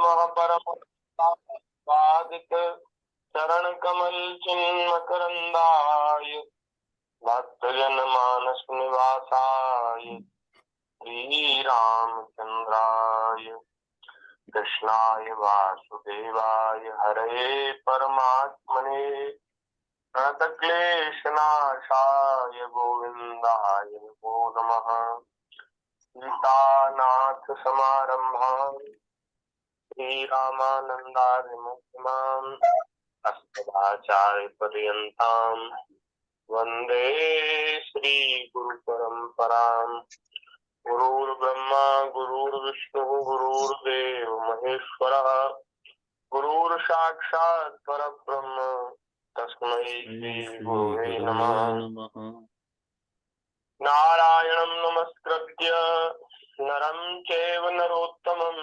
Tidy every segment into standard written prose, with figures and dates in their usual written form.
नमः परम पादित चरण कमल चिन्मकरंदाय भक्तजन मानस निवासाय श्री रामचंद्राय कृष्णाय वासुदेवाय हरे परमात्मने प्रणतक्लेशनाशाय गोविंदाय नमो नमः। सीतानाथ समारंभां श्री रामानंदार्य मध्यमाम् अस्मदाचार्य पर्यन्तां वंदे श्री गुरु परंपराम्। गुरुर्ब्रह्मा गुरुर्विष्णु गुरुर्देव महेश्वरः गुरुर्साक्षात् परब्रह्म तस्मै श्री गुरुवे नमः। नारायणं नमस्कृत्य नरं चैव नरोत्तमं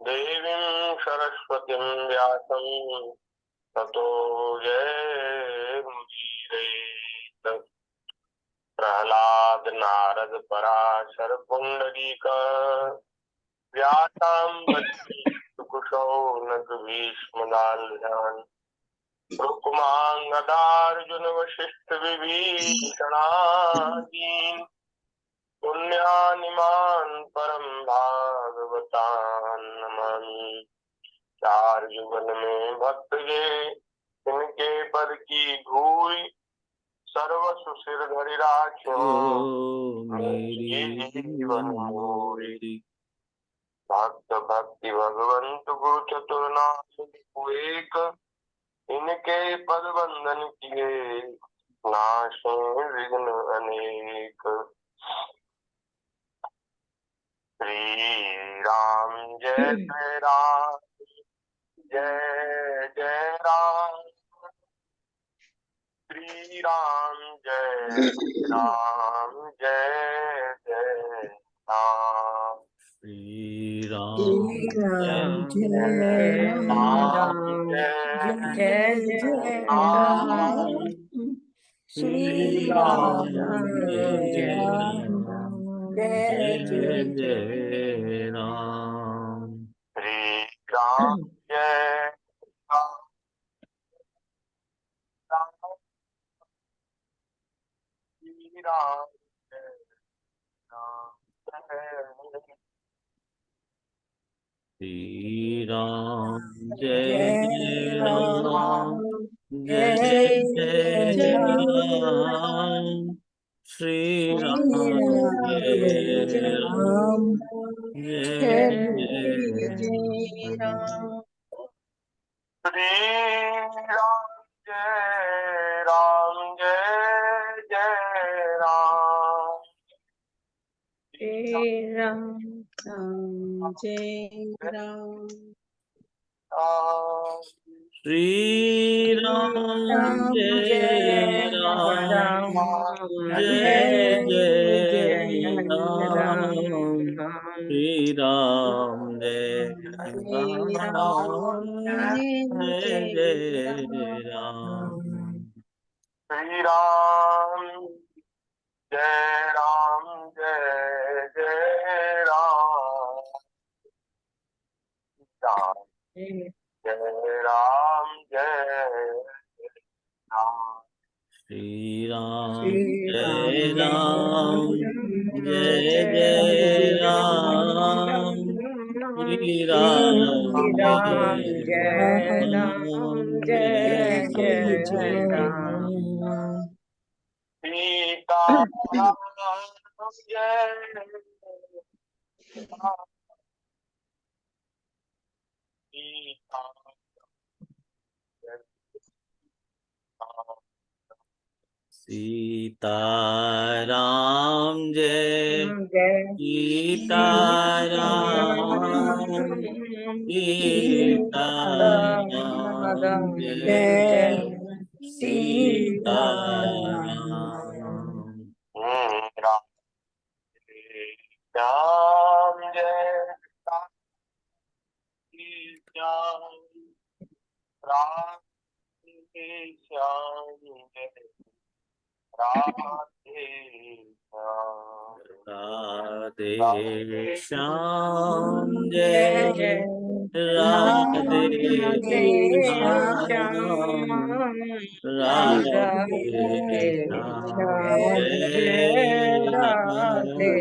देवीं सरस्वतीं व्यासं ततो जयमुदीरयेत्। प्रहलाद नारद पराशर पुंडरीक व्यासाम्बरी कुशौनक भीष्म दाल्यान् रुक्मांगदार्जुन वशिष्ठ विभीषणादीन् पुण्यानिमान् परम भागवतान् नमामि। चार युगल में भक्त जे इनके पद की धूई सर्वस्व सिर धरि राख्यो मेरी जीवन मोरी। भक्त भक्ति भगवंत गुरु चतुर्नाथ एक इनके पद बंधन किए नाशे विघ्न अनेक। श्री राम जय जय राम जय जय राम श्री राम जय राम जय जय राम श्री राम जय राम जय जय राम श्री राम जय राम जय जय राम श्री राम जय राम श्री राम जय राम श्री राम जय राम जय जय राम श्री राम जय राम जय जय राम श्री राम जय राम जय जय राम जय राम राम जय राम श्री राम जय राम जय जय राम श्री राम जय राम जय जय राम श्री राम जय राम जय जय राम जय राम जय राम श्री राम जय राम जय जय राम श्री राम जय राम जय जय राम सीता राम जय राम सीता सीताराम जय सीताराम सीताराम जय सीताराम राम श्याम जय श्याम राम श्याम जय राधे राधे श्याम जय राधे श्याम राधे श्याम जय राधे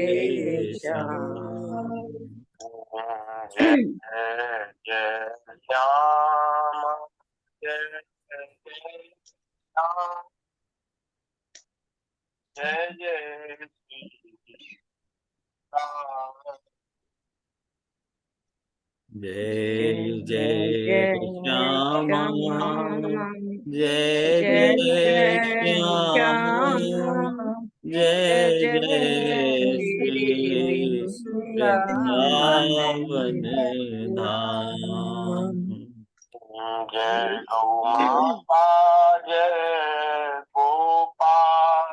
श्याम जय जय श्याम जय जय श्याम जय जय श्री राम जय जय श्याम जय जय जय श्याम जय जय जय श्री वृंदावन धाम। जय गौ माता जय गोपाल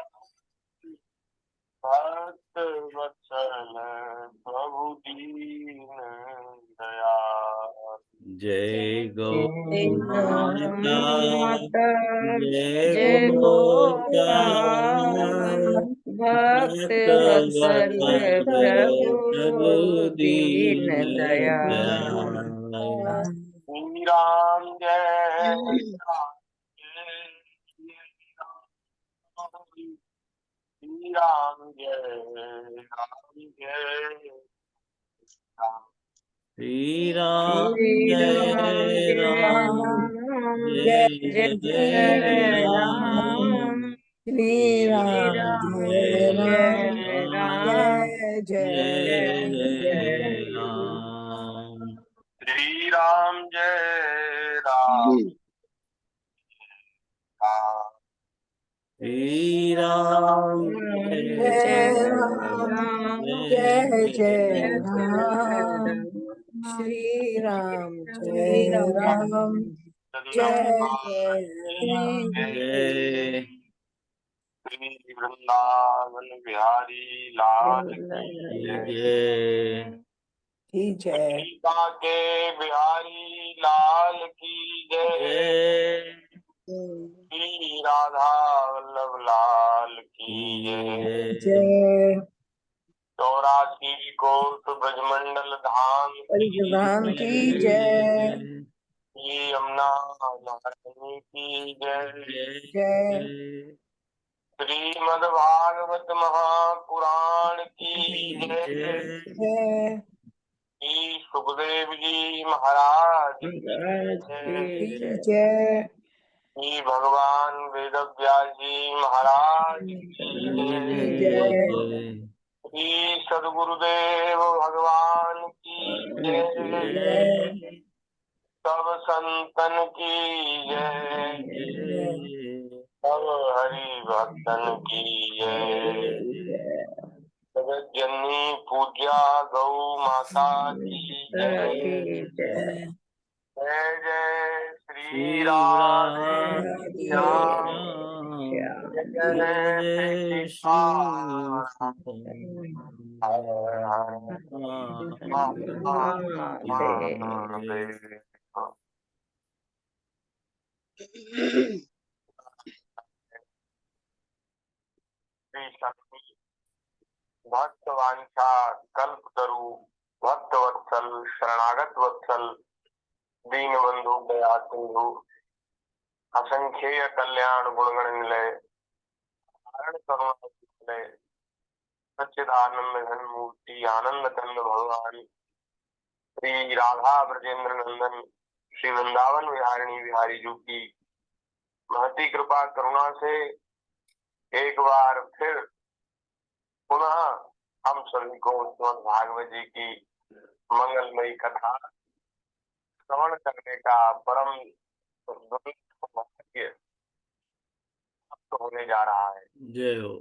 भक्त वत्सल प्रभु दीन दयाल जय गौ माता माता जय जय गोपाल भक्त वत्सल प्रभु दीन दयाल। श्री राम जय राम जय श्री राम जय राम जय राम श्री राम जय राम जय जय राम श्री राम जय राम जय जय राम श्री राम जय राम श्री राम जय राम जय जय राम श्री राम जय राम जय श्री वृंदावन बिहारी लाल की जय जय जय सीता के बिहारी लाल की जय श्री राधा वल्लभ लाल की जय जय 84 कोट ब्रजमंडल धाम परिधाम की जय श्री यमुना महारानी की जय जय श्रीमद् भागवत महापुराण की जय जय श्री सुखदेव जी महाराज की की जय जय श्री भगवान वेद व्यास जी महाराज की जय श्री सदगुरुदेव भगवान की जय सब संतन की जय सब हरि भक्तन की जय जगत जननी पूज्या गौ माता की जय जय जय श्री राम जय भक्त वांछा कल्प तरु भक्त वत्सल शरणागत वत्सल दीन बंधु दया सिंधु असंख्येय कल्याण गुणगण निलय कारण करुणा निलय सच्चिदानंद घन मूर्ति आनंद कंद भगवान श्री राधा ब्रजेंद्र नंदन श्री वृंदावन विहारिणी बिहारी जी की महती कृपा करुणा से एक बार फिर पुनः हम सभी को श्रीमद् भागवत जी की मंगलमयी कथा श्रवण करने का परम भाग्य प्राप्त होने जा रहा है। जय हो।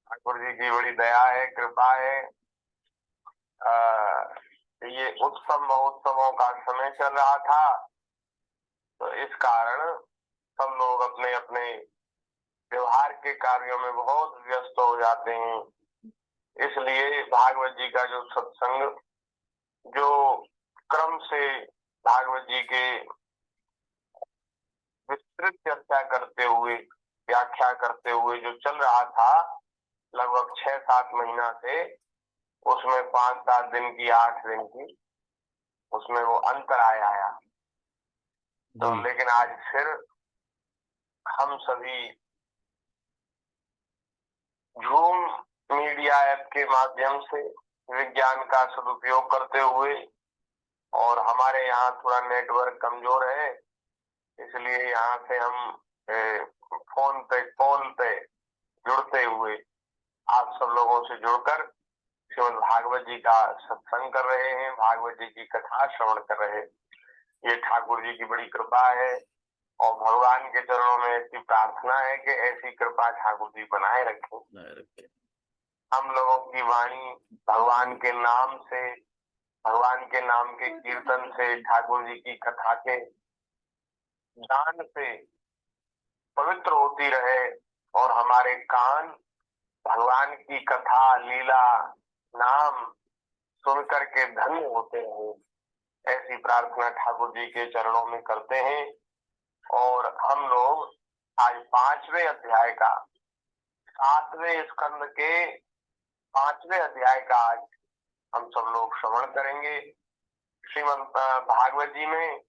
ठाकुर जी की बड़ी दया है, कृपा है। ये उत्सव महोत्सवों का समय चल रहा था, तो इस कारण सब लोग अपने अपने व्यवहार के कार्यों में बहुत व्यस्त हो जाते हैं। इसलिए भागवत जी का जो सत्संग, जो क्रम से भागवत जी के विस्तृत चर्चा करते हुए, व्याख्या करते हुए जो चल रहा था, लगभग 6-7 महीना से उसमें 5-7 दिन की, 8 दिन की, उसमें वो अंतर आया। तो लेकिन आज फिर हम सभी जूम मीडिया ऐप के माध्यम से विज्ञान का सदुपयोग करते हुए, और हमारे यहाँ थोड़ा नेटवर्क कमजोर है, इसलिए यहाँ से हम फोन पे जुड़ते हुए आप सब लोगों से जुड़कर श्रीमद् भागवत जी का सत्संग कर रहे हैं, भागवत जी की कथा श्रवण कर रहे हैं। ये ठाकुर जी की बड़ी कृपा है, और भगवान के चरणों में ऐसी प्रार्थना है कि ऐसी कृपा ठाकुर जी बनाए रखें। हम लोगों की वाणी भगवान के नाम से, भगवान के नाम के कीर्तन से, ठाकुर जी की कथा के दान से पवित्र होती रहे, और हमारे कान भगवान की कथा, लीला, नाम सुन करके धन्य होते रहे। ऐसी प्रार्थना ठाकुर जी के चरणों में करते हैं। और हम लोग आज 5वें अध्याय का, 7वें स्कंद के 5वें अध्याय का आज हम सब लोग श्रवण करेंगे। श्रीमद् भागवत जी में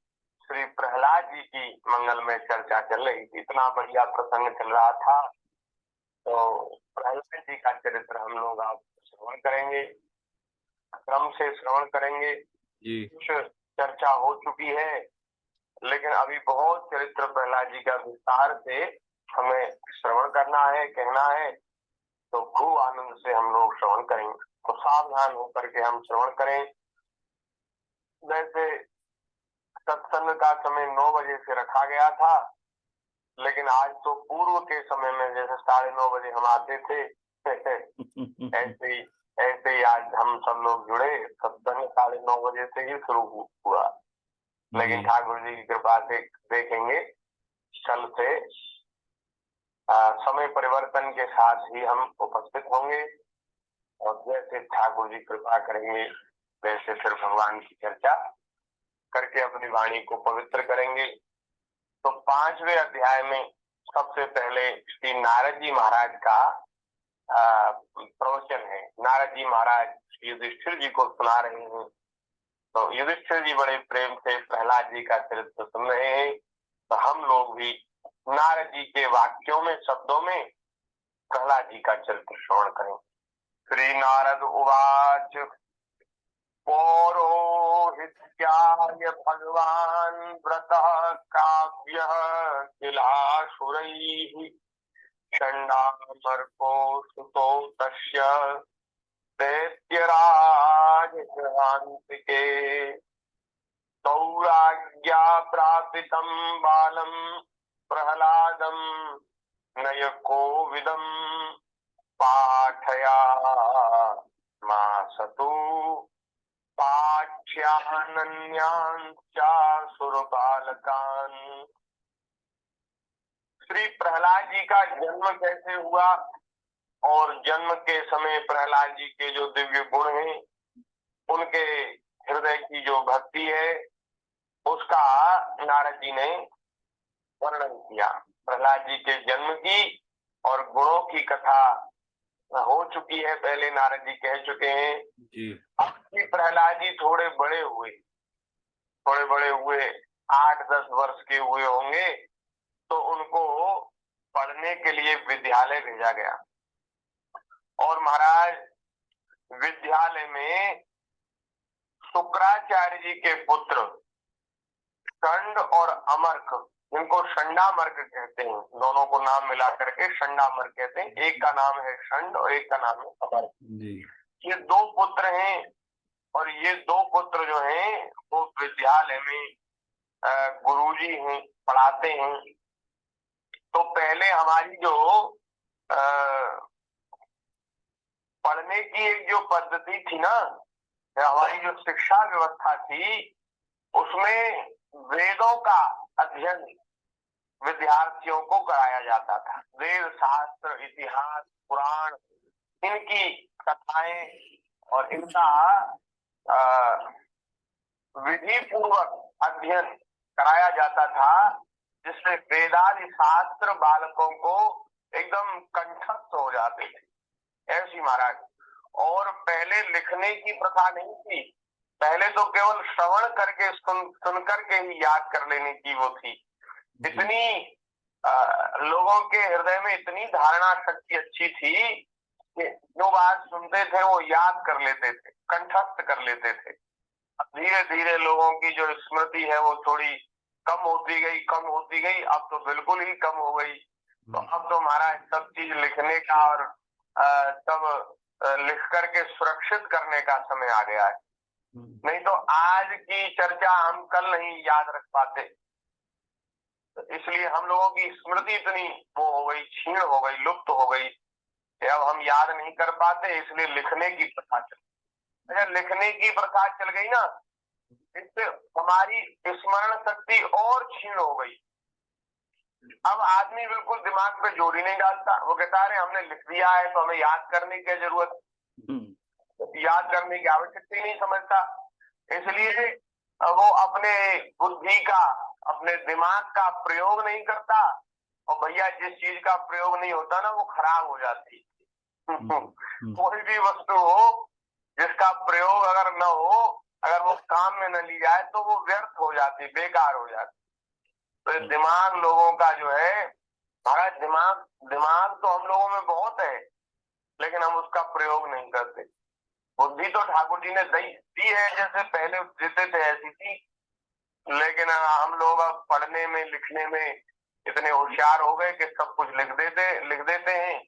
श्री प्रहलाद जी की मंगलमय चर्चा चल रही थी। इतना बढ़िया प्रसंग चल रहा था, तो प्रहलाद जी का चरित्र हम लोग आप श्रवण करेंगे, क्रम से श्रवण करेंगे। कुछ चर्चा हो चुकी है, लेकिन अभी बहुत चरित्र प्रहलाद जी का विस्तार से हमें श्रवण करना है, कहना है, तो खूब आनंद से हम लोग श्रवण करेंगे। तो सावधान होकर के हम श्रवण करें। वैसे सत्संग का समय 9 बजे से रखा गया था, लेकिन आज तो पूर्व के समय में जैसे 9:30 बजे हम आते थे ऐसे ही आज हम सब लोग जुड़े। सत्संग 9:30 बजे से ही शुरू हुआ, लेकिन ठाकुर जी की कृपा से देखेंगे कल से समय परिवर्तन के साथ ही हम उपस्थित होंगे, और जैसे ठाकुर जी कृपा करेंगे वैसे फिर भगवान की चर्चा करके अपनी वाणी को पवित्र करेंगे। तो 5वें अध्याय में सबसे पहले श्री नारद जी महाराज का प्रवचन है। नारद जी महाराज युधिष्ठिर जी को सुना रहे हैं। तो युधिष्ठिर जी बड़े प्रेम से प्रहलाद जी का चरित्र सुन रहे हैं, तो हम लोग भी नारद जी के वाक्यों में, शब्दों में प्रहलाद जी का चरित्र श्रवण करें। श्री नारद उवाच पौरोहित्याय भगवान व्रतः काव्यः किलासुरैः चण्डामर्को सुतो तस्य दैत्यराज गृहान्तिके तौराज्ञा प्रापितं बालं प्रहलादं नयकोविदं पाठयामासतु पाठ्यानन्यांश्चासुरबालकान्। श्री प्रहलाद जी का जन्म कैसे हुआ, और जन्म के समय प्रहलाद जी के जो दिव्य गुण हैं, उनके हृदय की जो भक्ति है, उसका नारद जी ने वर्णन किया। प्रहलाद जी के जन्म की और गुणों की कथा हो चुकी है, पहले नारद जी कह चुके हैं जी। अब प्रहलाद जी थोड़े बड़े हुए 8-10 वर्ष के हुए होंगे, तो उनको पढ़ने के लिए विद्यालय भेजा गया। और महाराज विद्यालय में शुक्राचार्य जी के पुत्र षंड और अमर्क, जिनको षंडामर्क कहते हैं, दोनों को नाम मिला करके षंडामर्क कहते हैं। एक का नाम है षंड और एक का नाम है अमर्क जी। ये 2 पुत्र हैं, और ये 2 पुत्र जो हैं वो विद्यालय में गुरुजी हैं, पढ़ाते हैं। तो पहले हमारी जो पढ़ने की एक जो पद्धति थी ना, हमारी जो शिक्षा व्यवस्था थी, उसमें वेदों का अध्ययन विद्यार्थियों को कराया जाता था। वेद, शास्त्र, इतिहास, पुराण, इनकी कथाएं और इनका विधि पूर्वक अध्ययन कराया जाता था, जिससे वेदादि शास्त्र बालकों को एकदम कंठस्थ हो जाते थे। ऐसी महाराज। और पहले लिखने की प्रथा नहीं थी, पहले तो केवल श्रवण करके सुन करके ही याद कर लेने की वो थी। इतनी लोगों के हृदय में इतनी धारणा शक्ति अच्छी थी कि जो बात सुनते थे वो याद कर लेते थे, कंठस्थ कर लेते थे। धीरे धीरे लोगों की जो स्मृति है वो थोड़ी कम होती गई, अब तो बिल्कुल ही कम हो गई। तो अब तो महाराज सब चीज लिखने का और सब लिख करके सुरक्षित करने का समय आ गया है। नहीं तो आज की चर्चा हम कल नहीं याद रख पाते, तो इसलिए हम लोगों की स्मृति इतनी वो हो गई, क्षीण हो गई, लुप्त हो गई, अब हम याद नहीं कर पाते, इसलिए लिखने की प्रथा चल। अच्छा, लिखने की प्रथा चल गई ना, इससे हमारी स्मरण शक्ति और क्षीण हो गई। अब आदमी बिल्कुल दिमाग पे जोर ही नहीं डालता, वो कहता है हमने लिख दिया है तो हमें याद करने की जरूरत, याद करने की आवश्यकता ही नहीं समझता। इसलिए वो अपने बुद्धि का, अपने दिमाग का प्रयोग नहीं करता, और भैया जिस चीज का प्रयोग नहीं होता ना वो खराब हो जाती। कोई भी वस्तु हो जिसका प्रयोग अगर न हो, अगर वो काम में न ली जाए तो वो व्यर्थ हो जाती, बेकार हो जाती। तो दिमाग लोगों का जो है महाराज, दिमाग तो हम लोगों में बहुत है, लेकिन हम उसका प्रयोग नहीं करते। बुद्धि तो ठाकुर जी ने दी है, जैसे पहले देते थे ऐसी थी, लेकिन हम लोग अब पढ़ने में लिखने में इतने होशियार हो गए कि सब कुछ लिख देते हैं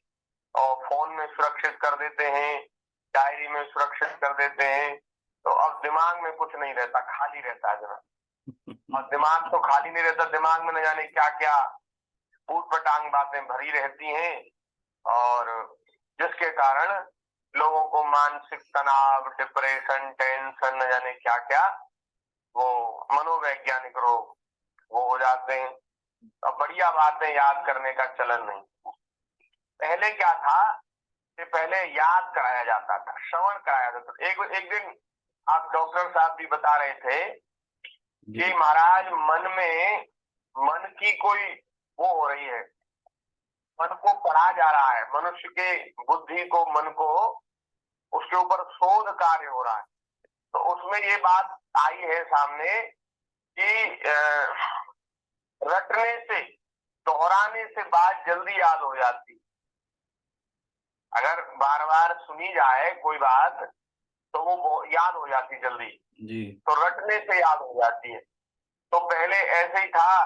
और फोन में सुरक्षित कर देते हैं, डायरी में सुरक्षित कर देते हैं। तो अब दिमाग में कुछ नहीं रहता, खाली रहता है जरा। और दिमाग तो खाली नहीं रहता, दिमाग में न जाने क्या क्या ऊट-पटांग बातें भरी रहती हैं, और जिसके कारण लोगों को मानसिक तनाव, डिप्रेशन, टेंशन, न जाने क्या क्या वो मनोवैज्ञानिक रोग वो हो जाते हैं। अब बढ़िया बातें याद करने का चलन नहीं। पहले क्या था कि पहले याद कराया जाता था, श्रवण कराया जाता था। एक दिन आप डॉक्टर साहब भी बता रहे थे कि महाराज मन की कोई वो हो रही है, मन को पढ़ा जा रहा है, मनुष्य के बुद्धि को, मन को, उसके ऊपर शोध कार्य हो रहा है। तो उसमें ये बात आई है सामने कि रटने से, दोहराने से बात जल्दी याद हो जाती। अगर बार बार सुनी जाए कोई बात तो वो याद हो जाती जल्दी जी। तो रटने से याद हो जाती है। तो पहले ऐसे ही था,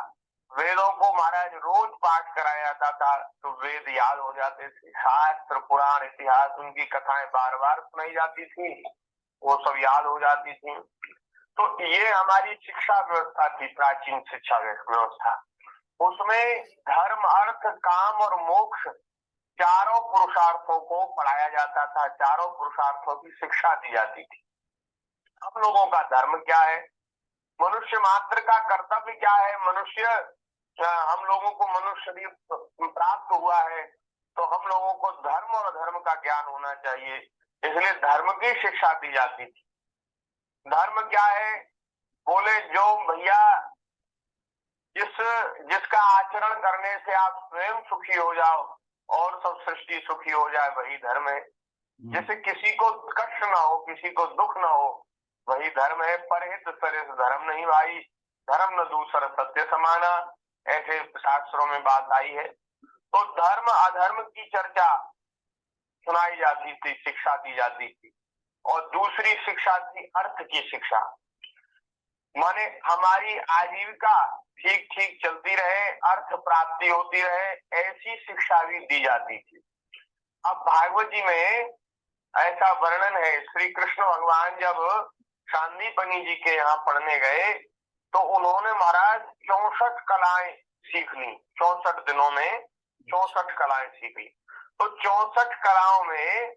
वेदों को महाराज रोज पाठ कराया जाता था तो वेद याद हो जाते थे। शास्त्र, पुराण, इतिहास, उनकी कथाएं बार बार सुनाई जाती थी, वो सब याद हो जाती थी। तो ये हमारी शिक्षा व्यवस्था थी, प्राचीन शिक्षा व्यवस्था। उसमें धर्म, अर्थ, काम और मोक्ष चारों पुरुषार्थों को पढ़ाया जाता था, चारों पुरुषार्थों की शिक्षा दी जाती थी। हम लोगों का धर्म क्या है, मनुष्य मात्र का कर्तव्य क्या है, हम लोगों को मनुष्य शरीर प्राप्त हुआ है तो हम लोगों को धर्म और अधर्म का ज्ञान होना चाहिए, इसलिए धर्म की शिक्षा दी जाती थी। धर्म क्या है, बोले जो भैया जिसका आचरण करने से आप स्वयं सुखी हो जाओ और सब सृष्टि सुखी हो जाए, वही धर्म है। जैसे किसी को कष्ट ना हो, किसी को दुख ना हो, वही धर्म है। परहित सरिस धर्म नहीं भाई, धर्म न दूसर सत्य समाना, ऐसे शास्त्रों में बात आई है। तो धर्म अधर्म की चर्चा सुनाई जाती थी, शिक्षा दी जाती थी। और दूसरी शिक्षा थी अर्थ की शिक्षा, माने हमारी आजीविका ठीक ठीक चलती रहे, अर्थ प्राप्ति होती रहे, ऐसी शिक्षा भी दी जाती थी। अब भागवत जी में ऐसा वर्णन है, श्री कृष्ण भगवान जब सांदीपनि जी के यहाँ पढ़ने गए तो उन्होंने महाराज 64 कलाएं सीख ली। 64 दिनों में 64 कलाएं सीख ली। तो 64 कलाओं में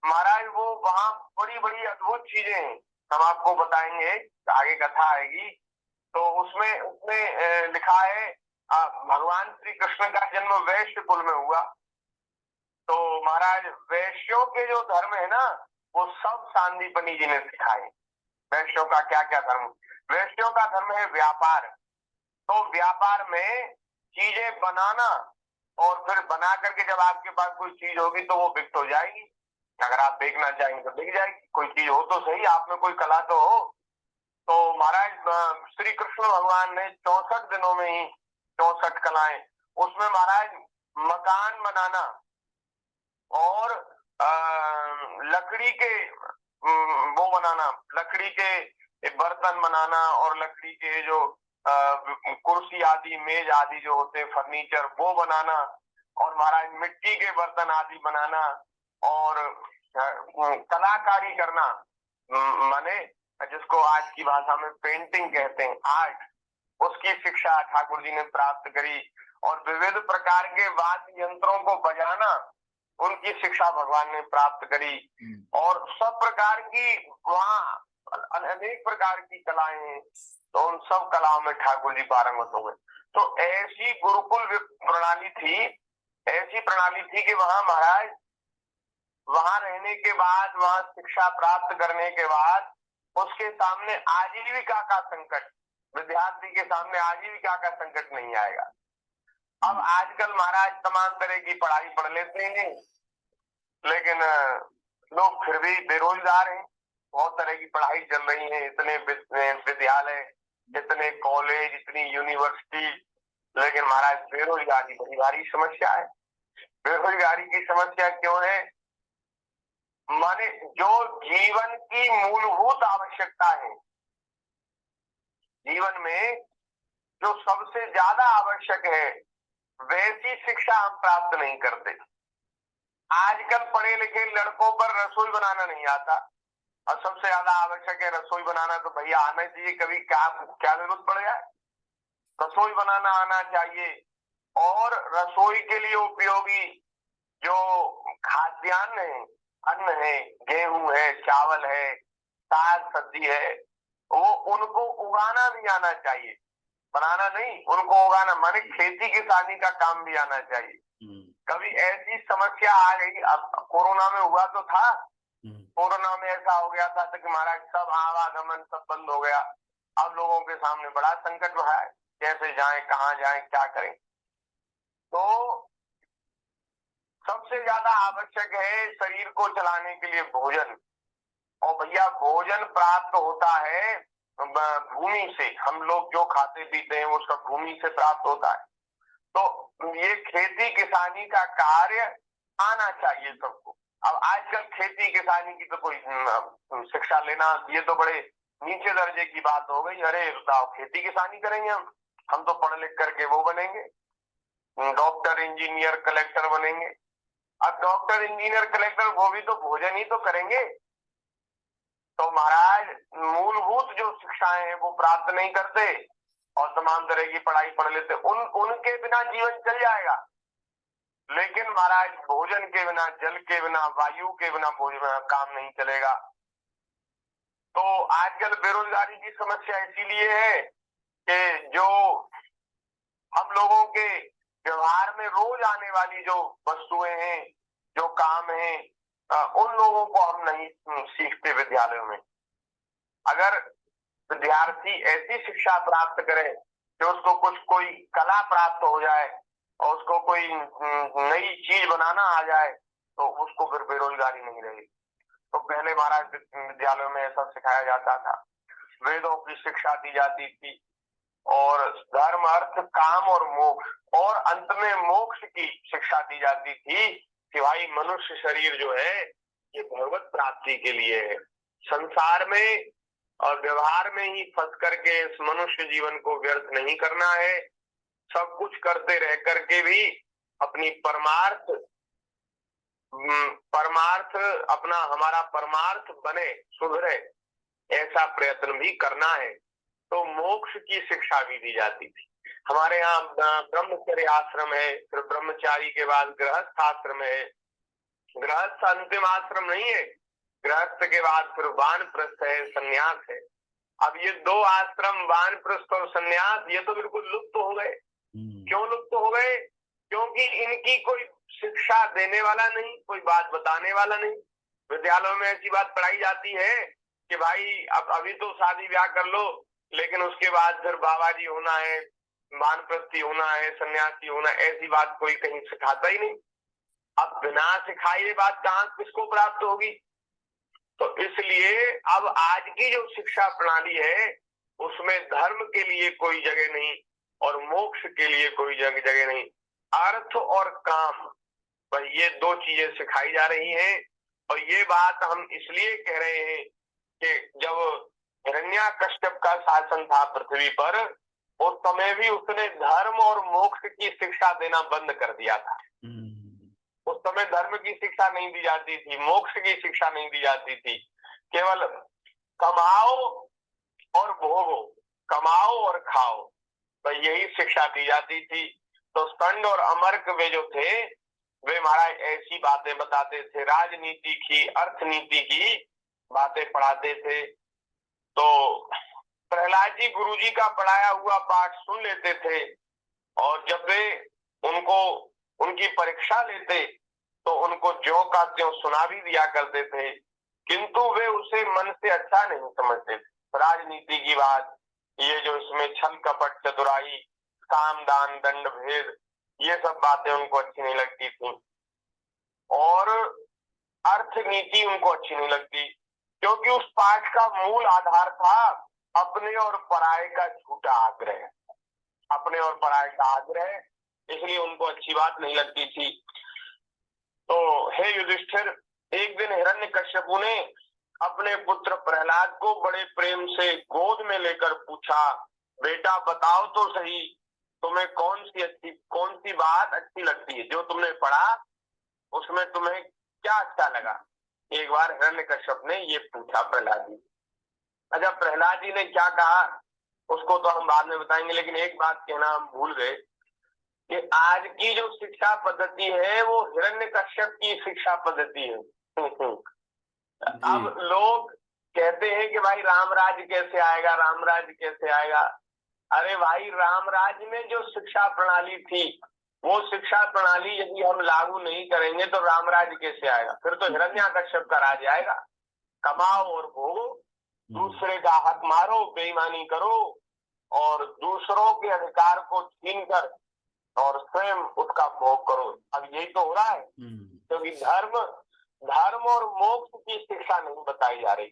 महाराज वो वहां बड़ी बड़ी अद्भुत चीजें हम आपको बताएंगे, आगे कथा आएगी। तो उसमें लिखा है भगवान श्री कृष्ण का जन्म वैश्य कुल में हुआ। तो महाराज वैश्यों के जो धर्म है ना वो सब सांदीपनि जी ने सिखाए। वैश्यों का क्या क्या धर्म, वैश्यों का धर्म है व्यापार। तो व्यापार में चीजें बनाना और फिर बना करके जब आपके पास कोई चीज होगी तो वो बिक हो जाएगी, अगर आप देखना चाहेंगे तो दिख जाएगी। कोई चीज हो तो सही, आप में कोई कला तो हो। तो महाराज श्री कृष्ण भगवान ने 64 दिनों में ही 64 कलाएं, उसमें महाराज मकान बनाना और लकड़ी के वो बनाना, लकड़ी के बर्तन बनाना और लकड़ी के जो कुर्सी आदि मेज आदि जो होते हैं फर्नीचर वो बनाना, और महाराज मिट्टी के बर्तन आदि बनाना और कलाकारी करना, माने जिसको आज की भाषा में पेंटिंग कहते हैं, आर्ट, उसकी शिक्षा ठाकुर जी ने प्राप्त करी। और विविध प्रकार के वाद्य यंत्रों को बजाना, उनकी शिक्षा भगवान ने प्राप्त करी। और सब प्रकार की वहाँ अनेक प्रकार की कलाएं हैं, तो उन सब कलाओं में ठाकुर जी पारंगत हो गए। तो ऐसी गुरुकुल प्रणाली थी, ऐसी प्रणाली थी कि वहां महाराज वहां रहने के बाद, वहां शिक्षा प्राप्त करने के बाद उसके सामने आजीविका का संकट, विद्यार्थी के सामने आजीविका का संकट नहीं आएगा। अब आजकल महाराज तमाम तरह की पढ़ाई पढ़ लेते हैं, लेकिन लोग फिर भी बेरोजगार हैं। बहुत तरह की पढ़ाई चल रही है, इतने विद्यालय, इतने कॉलेज, इतनी यूनिवर्सिटी, लेकिन महाराज बेरोजगारी बड़ी भारी समस्या है। बेरोजगारी की समस्या क्यों है? माने जो जीवन की मूलभूत आवश्यकता है, जीवन में जो सबसे ज्यादा आवश्यक है, वैसी शिक्षा हम प्राप्त नहीं करते। आजकल पढ़े लिखे लड़कों पर रसोई बनाना नहीं आता, और सबसे ज्यादा आवश्यक है रसोई बनाना, तो भैया आना चाहिए। कभी क्या जरूरत पड़ जाए, रसोई बनाना आना चाहिए। और रसोई के लिए उपयोगी जो खाद्यान्न है, अन्न है, गेहूं है, चावल है, साग सब्जी है, वो उनको उगाना भी आना चाहिए, बनाना नहीं, उनको उगाना, माने खेती किसानी का काम भी आना चाहिए। कभी ऐसी समस्या आ गई, अब कोरोना में हुआ तो था, कोरोना में ऐसा हो गया था कि महाराज सब आवागमन सब बंद हो गया। अब लोगों के सामने बड़ा संकट रहा है, कैसे जाएं, कहाँ जाएं, क्या करें। तो सबसे ज्यादा आवश्यक है शरीर को चलाने के लिए भोजन, और भैया भोजन प्राप्त होता है भूमि से। हम लोग जो खाते पीते हैं उसका भूमि से प्राप्त होता है। तो ये खेती किसानी का कार्य आना चाहिए सबको। अब आजकल खेती किसानी की तो कोई शिक्षा लेना, ये तो बड़े नीचे दर्जे की बात हो गई। अरे बताओ, खेती किसानी करेंगे हम तो पढ़ लिख करके वो बनेंगे, डॉक्टर इंजीनियर कलेक्टर बनेंगे। अब डॉक्टर इंजीनियर कलेक्टर वो भी तो भोजन ही तो करेंगे। तो महाराज मूलभूत जो शिक्षाएं हैं वो प्राप्त नहीं करते, और तमाम तरह की पढ़ाई पढ़ लेते। उनके बिना जीवन चल जाएगा, लेकिन महाराज भोजन के बिना, जल के बिना, वायु के बिना भोजन काम नहीं चलेगा। तो आजकल बेरोजगारी की समस्या इसीलिए है कि जो हम लोगों के व्यवहार में रोज आने वाली जो वस्तुएं हैं, जो काम हैं, उन लोगों को हम नहीं सीखते विद्यालयों में। अगर विद्यार्थी ऐसी शिक्षा प्राप्त करे कि उसको कोई कला प्राप्त हो जाए और उसको कोई नई चीज बनाना आ जाए, तो उसको फिर बेरोजगारी नहीं रहेगी। तो पहले महाराज विद्यालयों में ऐसा सिखाया जाता था, वेदों की शिक्षा दी जाती थी, और धर्म अर्थ काम और मोक्ष, और अंत में मोक्ष की शिक्षा दी जाती थी कि भाई मनुष्य शरीर जो है ये भगवत प्राप्ति के लिए है। संसार में और व्यवहार में ही फंस करके इस मनुष्य जीवन को व्यर्थ नहीं करना है। सब कुछ करते रह करके भी अपनी परमार्थ अपना हमारा परमार्थ बने, सुधरे, ऐसा प्रयत्न भी करना है। तो मोक्ष की शिक्षा भी दी जाती थी। हमारे यहाँ ब्रह्मचर्य आश्रम है, फिर ब्रह्मचारी के बाद गृहस्थ आश्रम है। गृहस्थ अंतिम आश्रम नहीं है, गृहस्थ के बाद फिर वानप्रस्थ है, संन्यास है। अब ये दो आश्रम, वानप्रस्थ और संन्यास, ये तो बिल्कुल लुप्त हो गए। क्यों लुप्त हो गए? क्योंकि इनकी कोई शिक्षा देने वाला नहीं, कोई बात बताने वाला नहीं। विद्यालयों में ऐसी बात पढ़ाई जाती है कि भाई अब अभी तो शादी ब्याह कर लो, लेकिन उसके बाद फिर बाबा जी होना है, वानप्रस्थी होना है, सन्यासी होना, ऐसी बात कोई कहीं सिखाता ही नहीं। अब बिना सिखाए ये बात कहाँ किसको प्राप्त होगी? तो इसलिए अब आज की जो शिक्षा प्रणाली है उसमें धर्म के लिए कोई जगह नहीं और मोक्ष के लिए कोई जगह नहीं। अर्थ और काम, भाई ये दो चीजें सिखाई जा रही हैं। और ये बात हम इसलिए कह रहे हैं कि जब हिरण्याकश्यप का शासन था पृथ्वी पर, उस समय भी उसने धर्म और मोक्ष की शिक्षा देना बंद कर दिया था। उस समय धर्म की शिक्षा नहीं दी जाती थी, मोक्ष की शिक्षा नहीं दी जाती थी। केवल कमाओ और भोगो, कमाओ और खाओ, तो यही शिक्षा दी जाती थी। तो स्कंद और अमर्क वे जो थे वे महाराज ऐसी बातें बताते थे, राजनीति की, अर्थनीति की बातें पढ़ाते थे। तो प्रहलाद जी गुरु जी का पढ़ाया हुआ पाठ सुन लेते थे और जब वे उनको उनकी परीक्षा लेते तो उनको ज्यों का त्यों सुना भी दिया करते थे, किंतु वे उसे मन से अच्छा नहीं समझते थे। राजनीति की बात, ये जो इसमें छल कपट चतुराई, काम दान दंड भेद, ये सब बातें उनको अच्छी नहीं लगती थी। और अर्थनीति उनको अच्छी नहीं लगती, क्योंकि उस पाठ का मूल आधार था अपने और पराये का झूठा आग्रह, अपने और पराये का आग्रह, इसलिए उनको अच्छी बात नहीं लगती थी। तो हे युधिष्ठिर, एक दिन हिरण्यकश्यपु ने अपने पुत्र प्रहलाद को बड़े प्रेम से गोद में लेकर पूछा, बेटा बताओ तो सही, तुम्हें कौन सी बात अच्छी लगती है? जो तुमने पढ़ा उसमें तुम्हें क्या अच्छा लगा? एक बार हिरण्यकश्यप ने ये पूछा प्रहलाद जी। अच्छा, प्रहलाद जी ने क्या कहा उसको तो हम बाद में बताएंगे, लेकिन एक बात कहना हम भूल गए कि आज की जो शिक्षा पद्धति है वो हिरण्यकश्यप की शिक्षा पद्धति है। अब लोग कहते हैं कि भाई राम राज्य कैसे आएगा, राम राज्य कैसे आएगा? अरे भाई, राम राज्य में जो शिक्षा प्रणाली थी वो शिक्षा प्रणाली यदि हम लागू नहीं करेंगे तो राम राज्य कैसे आएगा? फिर तो हिरण्याकश्यप का राज्य आएगा। कमाओ और भोगो, दूसरे का हक मारो, बेईमानी करो और दूसरों के अधिकार को छीनकर और स्वयं उसका भोग करो। अब यही तो हो रहा है, क्योंकि धर्म और मोक्ष की शिक्षा नहीं बताई जा रही,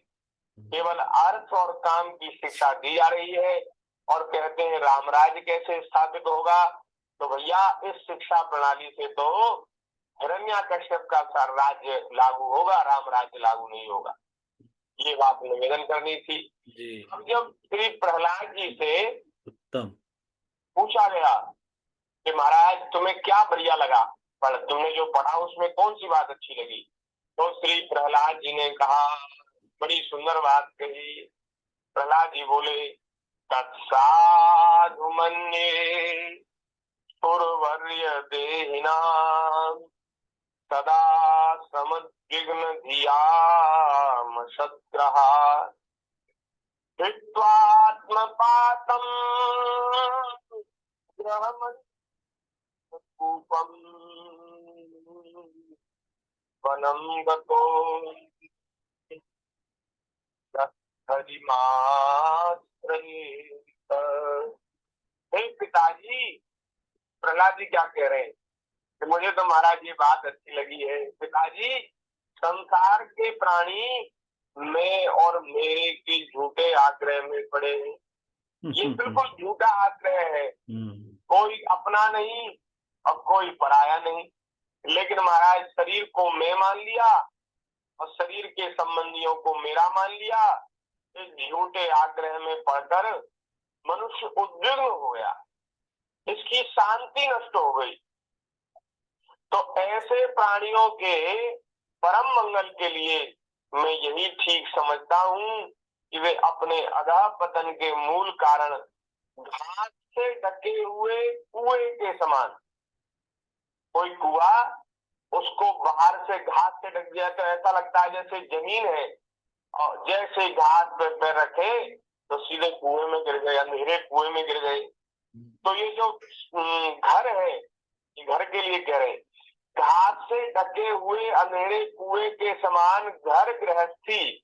केवल अर्थ और काम की शिक्षा दी जा रही है। और कहते हैं राम राज्य कैसे स्थापित होगा? तो भैया इस शिक्षा प्रणाली से तो हिरण्याकश्यप का राज्य लागू होगा, राम राज्य लागू नहीं होगा। ये बात निवेदन करनी थी जी। अब जब श्री प्रहलाद जी से पूछा गया कि महाराज तुम्हें क्या बढ़िया लगा, पर तुमने जो पढ़ा उसमें कौन सी बात अच्छी लगी? तो श्री प्रहलाद जी ने कहा, बड़ी सुंदर बात कही। प्रहलाद जी बोले, तत्साधु मन्ये सुरवर्य देहिनां सदा समुद्विग्न धियाम शत्रहा हित्वात्मपातं ग्रहमकूपं वनं गतो हे पिताजी, प्रहलाद जी क्या कह रहे हैं कि मुझे तो महाराज ये बात अच्छी लगी है। पिताजी, संसार के प्राणी मैं और मेरे के झूठे आग्रह में पड़े हैं। ये बिल्कुल झूठा आग्रह है, कोई अपना नहीं और कोई पराया नहीं। लेकिन महाराज शरीर को मैं मान लिया और शरीर के संबंधियों को मेरा मान लिया। इस झूठे आग्रह में पड़कर मनुष्य उद्विग्न हो गया, इसकी शांति नष्ट हो गई। तो ऐसे प्राणियों के परम मंगल के लिए मैं यही ठीक समझता हूँ कि वे अपने अधः पतन के मूल कारण घास से ढके हुए कुएं के समान, कोई कुआ उसको बाहर से घास से ढक दिया तो ऐसा लगता है जैसे जमीन है, और जैसे घास पे पैर रखे तो सीधे कुएं में गिर गए, अंधेरे कुएं में गिर गए। तो ये जो घर है, घर के लिए कह रहे, घास से ढके हुए अंधेरे कुएं के समान घर गृहस्थी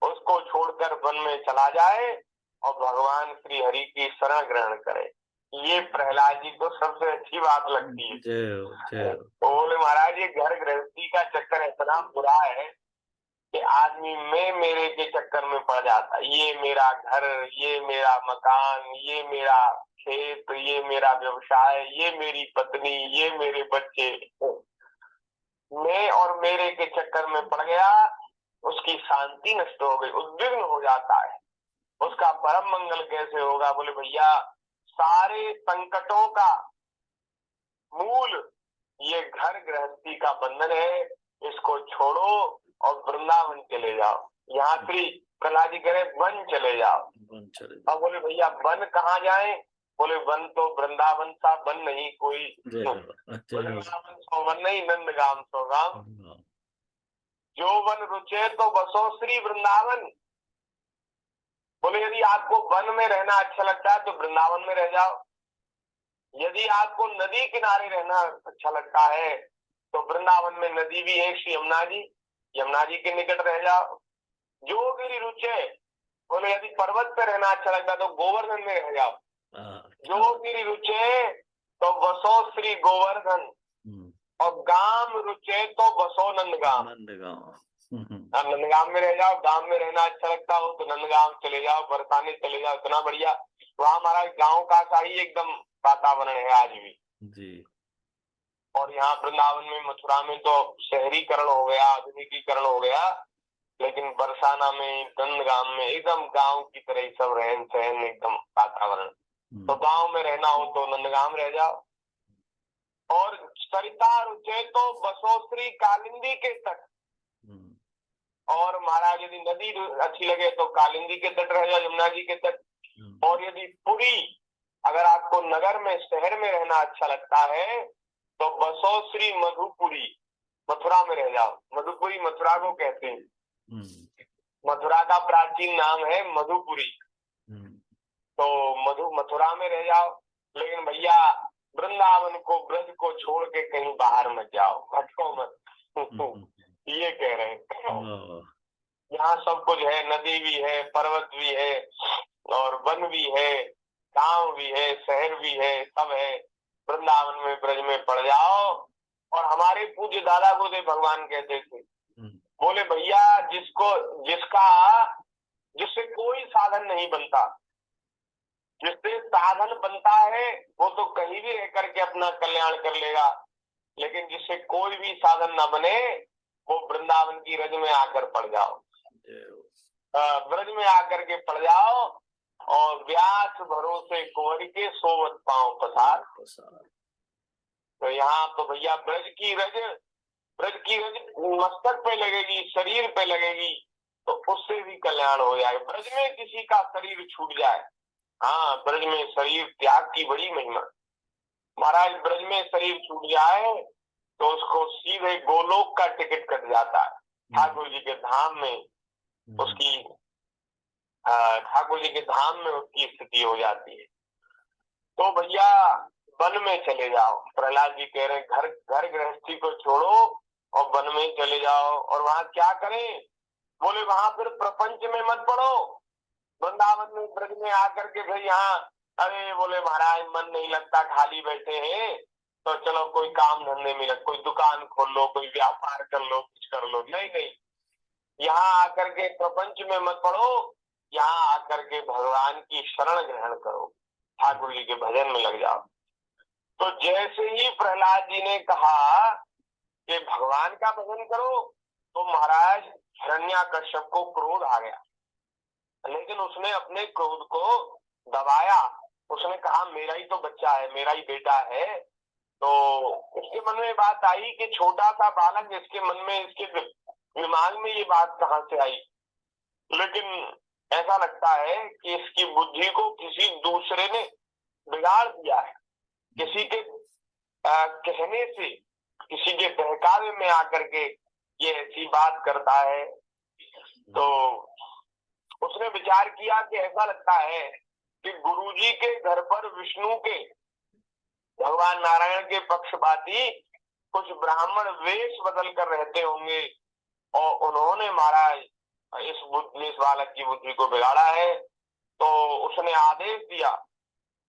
उसको छोड़कर वन में चला जाए और भगवान श्री हरि की शरण ग्रहण करे। ये प्रहलाद जी को सबसे अच्छी बात लगती है। जय हो, जय हो। तो बोले महाराज ये घर गृहस्थी का चक्कर इतना बुरा है कि आदमी में मेरे के चक्कर में पड़ जाता है। ये मेरा घर, ये मेरा मकान, ये मेरा खेत, ये मेरा व्यवसाय, ये मेरी पत्नी, ये मेरे बच्चे, मैं और मेरे के चक्कर में पड़ गया, उसकी शांति नष्ट हो गई, उद्विग्न हो जाता है, उसका परम मंगल कैसे होगा? बोले भैया सारे संकटों का मूल ये घर गृहस्थी का बंधन है, इसको छोड़ो और वृंदावन चले जाओ। यहाँ श्री प्रहलाद जी कह रहे वन चले जाओ। वन चले अब बोले भैया वन कहाँ जाए? बोले वन तो वृंदावन सा वन नहीं कोई, जय हो, जय हो। वृंदावन सो वन नहीं नंदगाम सो गाम। हाँ, जो वन रुचे तो बसो श्री वृंदावन। बोले यदि आपको वन में रहना अच्छा लगता है तो वृंदावन में रह जाओ, यदि आपको नदी किनारे रहना अच्छा लगता है तो वृंदावन में नदी भी है श्री यमुना जी, यमुना जी के निकट रह जाओ। जो गिरी रुचे, बोले यदि पर्वत पे रहना अच्छा लगता है तो गोवर्धन में रह जाओ। हाँ, जो गिरी रुचे तो बसो श्री गोवर्धन, और गांव रुचे तो बसो नंदगाम। नंदगांव। नंदगाम में रह जाओ, गांव में रहना अच्छा लगता हो तो नंदगाम चले जाओ, बरसाने चले जाओ, इतना बढ़िया वहाँ हमारा गांव का सा ही एकदम वातावरण है आज भी जी। और यहाँ वृंदावन में मथुरा में तो शहरीकरण हो गया, आधुनिकीकरण हो गया, लेकिन बरसाना में नंदगाम में एकदम गांव की तरह ही सब रहन सहन एकदम वातावरण। तो गांव में रहना हो तो नंदगाम रह जाओ। और सरिता रुचे तो बसो श्री कालिंदी के तट, और महाराज यदि नदी अच्छी लगे तो कालिंदी के तट रह जाओ, यमुना जी के तट। और यदि पुरी, अगर आपको नगर में शहर में रहना अच्छा लगता है तो बसो श्री मधुपुरी, मथुरा में रह जाओ। मधुपुरी मथुरा को कहते हैं, मथुरा का प्राचीन नाम है मधुपुरी। तो मथुरा में रह जाओ, लेकिन भैया वृंदावन को, ब्रज को छोड़ के कहीं बाहर मत जाओ, भटको मत। ये कह रहे हैं। यहाँ सब कुछ है, नदी भी है, पर्वत भी है, और वन भी है, गांव भी है, शहर भी है, सब है। वृंदावन में, ब्रज में पड़ जाओ। और हमारे पूज्य दादा गुरुदेव भगवान कहते थे, बोले भैया जिससे कोई साधन नहीं बनता, जिससे साधन बनता है वो तो कहीं भी रह करके अपना कल्याण कर लेगा, लेकिन जिससे कोई भी साधन न बने वो वृंदावन की रज में आकर पड़ जाओ, ब्रज में आकर के पड़ जाओ। और व्यास भरोसे कुंवर के सोवत पांव पसार। तो यहाँ तो भैया ब्रज की रज मस्तक पे लगेगी, शरीर पे लगेगी, तो उससे भी कल्याण हो जाए। ब्रज में किसी का शरीर छूट जाए, हाँ ब्रज में शरीर त्याग की बड़ी महिमा। महाराज ब्रज में शरीर छूट जाए तो उसको सीधे गोलोक का टिकट कट जाता है, ठाकुर जी के धाम में उसकी, ठाकुर जी के धाम में उसकी स्थिति हो जाती है। तो भैया वन में चले जाओ। प्रहलाद जी कह रहे हैं घर गृहस्थी को छोड़ो और वन में चले जाओ। और वहां क्या करें? बोले वहां फिर प्रपंच में मत पड़ो। वृंदावन में, ब्रज में आकर के भाई यहाँ, अरे बोले महाराज मन नहीं लगता, खाली बैठे हैं, तो चलो कोई काम धंधे में लग, कोई दुकान खोल लो, कोई व्यापार कर लो, कुछ कर लो। नहीं, यहाँ आकर के प्रपंच में मत पड़ो, यहाँ आकर के भगवान की शरण ग्रहण करो, ठाकुर जी के भजन में लग जाओ। तो जैसे ही प्रहलाद जी ने कहा कि भगवान का भजन करो, तो महाराज हिरण्याकश्यप को क्रोध आ गया, लेकिन उसने अपने क्रोध को दबाया। उसने कहा मेरा ही तो बच्चा है, मेरा ही बेटा है। तो उसके मन में बात आई कि छोटा सा बालक, इसके मन में, इसके दिमाग में ये बात कहाँ से आई। लेकिन ऐसा लगता है कि इसकी बुद्धि को किसी दूसरे ने बिगाड़ दिया है, किसी के कहने से, किसी के बहकावे में आकर के ये ऐसी बात करता है। तो उसने विचार किया कि ऐसा लगता है कि गुरुजी के घर पर विष्णु के, भगवान नारायण के पक्षपाती कुछ ब्राह्मण वेश बदल कर रहते होंगे, और उन्होंने महाराज इस बालक की बुद्धि को बिगाड़ा है। तो उसने आदेश दिया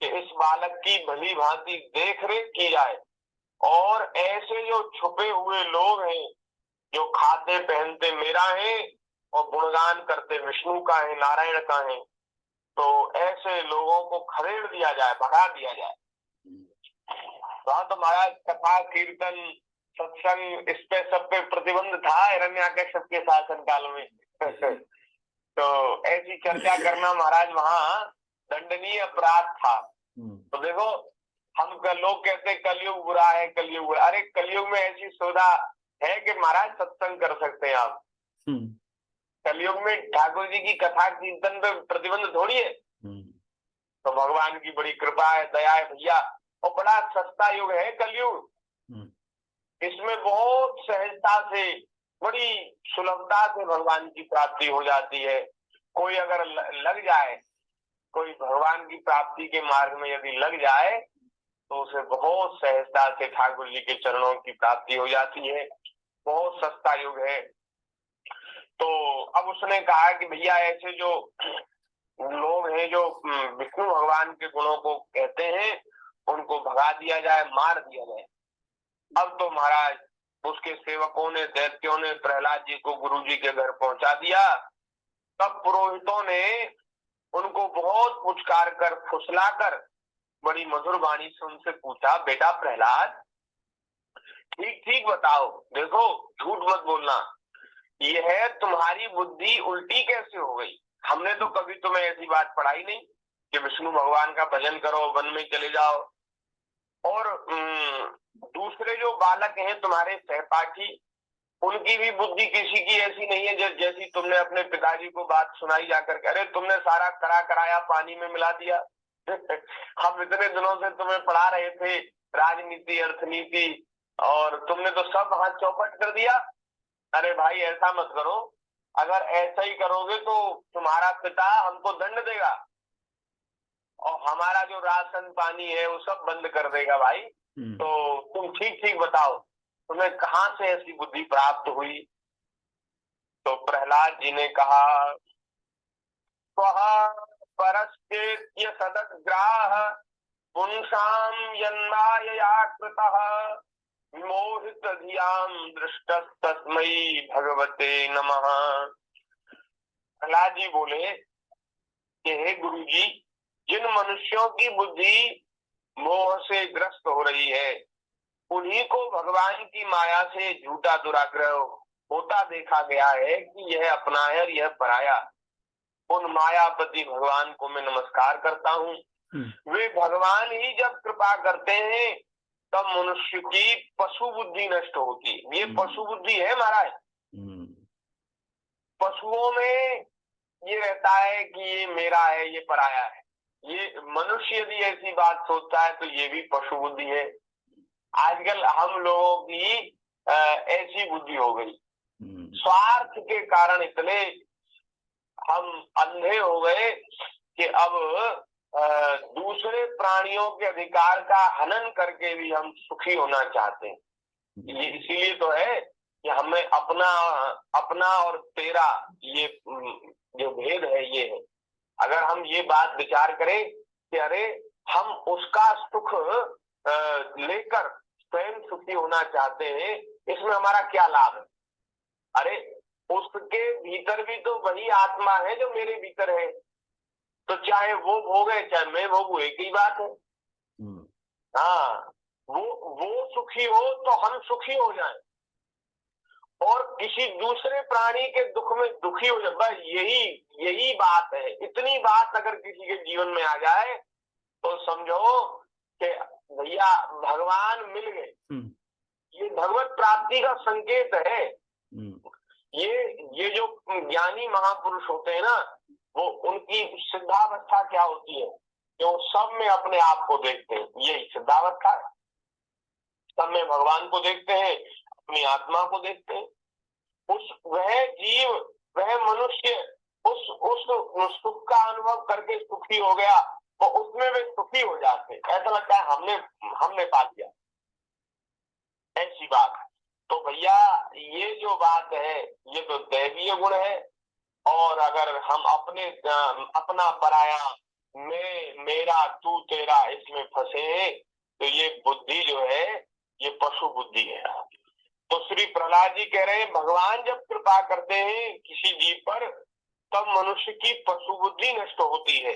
कि इस बालक की भली भांति देख रेख की जाए, और ऐसे जो छुपे हुए लोग हैं जो खाते पहनते मेरा है और गुणगान करते विष्णु का है, नारायण का है, तो ऐसे लोगों को खदेड़ दिया जाए, भगा दिया जाए। वहां तो महाराज कथा कीर्तन सत्संग इस पे सब पे प्रतिबंध था हिरण्याकश्यप के शासन काल में। तो ऐसी चर्चा करना महाराज वहां दंडनीय अपराध था। तो देखो हम लोग कहते कलयुग बुरा है, कलयुग बुरा। अरे कलयुग में ऐसी सुविधा है कि महाराज सत्संग कर सकते हैं आप। कलयुग में ठाकुर जी की कथा कीर्तन पे प्रतिबंध थोड़ी है। तो भगवान की बड़ी कृपा है, दया है भैया, और बड़ा सस्ता युग है कलयुग। इसमें बहुत सहजता से, बड़ी सुलभता से भगवान की प्राप्ति हो जाती है। कोई अगर लग जाए, कोई भगवान की प्राप्ति के मार्ग में यदि लग जाए, तो उसे बहुत सहजता से ठाकुर जी के चरणों की प्राप्ति हो जाती है। बहुत सस्ता युग है। तो अब उसने कहा कि भैया ऐसे जो लोग हैं जो विष्णु भगवान के गुणों को कहते हैं, उनको भगा दिया जाए, मार दिया जाए। अब तो महाराज उसके सेवकों ने, दैत्यों ने प्रहलाद जी को गुरु जी के घर पहुंचा दिया। तब पुरोहितों ने उनको बहुत पुचकार कर, फुसला कर, बड़ी मधुर वाणी से उनसे पूछा, बेटा प्रहलाद ठीक ठीक बताओ, देखो झूठ मत बोलना, यह तुम्हारी बुद्धि उल्टी कैसे हो गई? हमने तो कभी तुम्हें ऐसी बात पढ़ाई नहीं कि विष्णु भगवान का भजन करो, वन में चले जाओ। और दूसरे जो बालक हैं तुम्हारे सहपाठी, उनकी भी बुद्धि किसी की ऐसी नहीं है जैसी तुमने अपने पिताजी को बात सुनाई जाकर के, अरे तुमने सारा करा कराया पानी में मिला दिया। हम इतने दिनों से तुम्हें पढ़ा रहे थे राजनीति, अर्थनीति, और तुमने तो सब हाथ चौपट कर दिया। अरे भाई ऐसा मत करो, अगर ऐसा ही करोगे तो तुम्हारा पिता हमको दंड देगा और हमारा जो राशन पानी है वो सब बंद कर देगा भाई। तो तुम ठीक ठीक बताओ, तुम्हें कहाँ से ऐसी बुद्धि प्राप्त हुई? तो प्रहलाद जी ने कहा, परस्तेत्य सदग्राह पुंसाम यन्मायया कृतः विमोहित धियाम दृष्टस्तस्मै भगवते नमः। प्रहलाद जी बोले कि हे गुरु जी, जिन मनुष्यों की बुद्धि मोह से ग्रस्त हो रही है, उन्हीं को भगवान की माया से झूठा दुराग्रह होता देखा गया है कि यह अपना है और यह पराया। उन मायापति भगवान को मैं नमस्कार करता हूँ। वे भगवान ही जब कृपा करते हैं तब मनुष्य की पशु बुद्धि नष्ट होती। ये पशु बुद्धि है महाराज। पशुओं में ये रहता है कि ये मेरा है, ये पराया है। ये मनुष्य यदि ऐसी बात सोचता है तो ये भी पशु बुद्धि है। आजकल हम लोगों की ऐसी बुद्धि हो गई, स्वार्थ के कारण इतने हम अंधे हो गए कि अब दूसरे प्राणियों के अधिकार का हनन करके भी हम सुखी होना चाहते हैं। ये इसीलिए तो है कि हमें अपना और तेरा ये जो भेद है ये है। अगर हम ये बात विचार करें कि अरे हम उसका सुख लेकर स्वयं सुखी होना चाहते हैं, इसमें हमारा क्या लाभ है? अरे उसके भीतर भी तो वही आत्मा है जो मेरे भीतर है, तो चाहे वो भोगे चाहे मैं भोगू, एक ही बात है। हाँ, वो सुखी हो तो हम सुखी हो जाएं, और किसी दूसरे प्राणी के दुख में दुखी हो जाए, बस यही बात है। इतनी बात अगर किसी के जीवन में आ जाए तो समझो कि भैया भगवान मिल गए। ये भगवत प्राप्ति का संकेत है। ये जो ज्ञानी महापुरुष होते हैं ना, वो उनकी सिद्धावस्था क्या होती है कि वो सब में अपने आप को देखते हैं। यही सिद्धावस्था है। सब में भगवान को देखते हैं, अपनी आत्मा को देखते हैं। वह जीव, वह मनुष्य उस सुख का अनुभव करके सुखी हो गया, तो उसमें वे सुखी हो जाते। ऐसा लगता है हमने पा लिया, ऐसी बात। तो भैया ये जो बात है ये तो दैवीय गुण है। और अगर हम अपना पराया मैं, मेरा, तू, तेरा इसमें फंसे हैं, तो ये बुद्धि जो है ये पशु बुद्धि है। तो श्री प्रहलाद जी कह रहे हैं भगवान जब कृपा करते हैं किसी जीव पर, तब मनुष्य की पशु बुद्धि नष्ट होती है।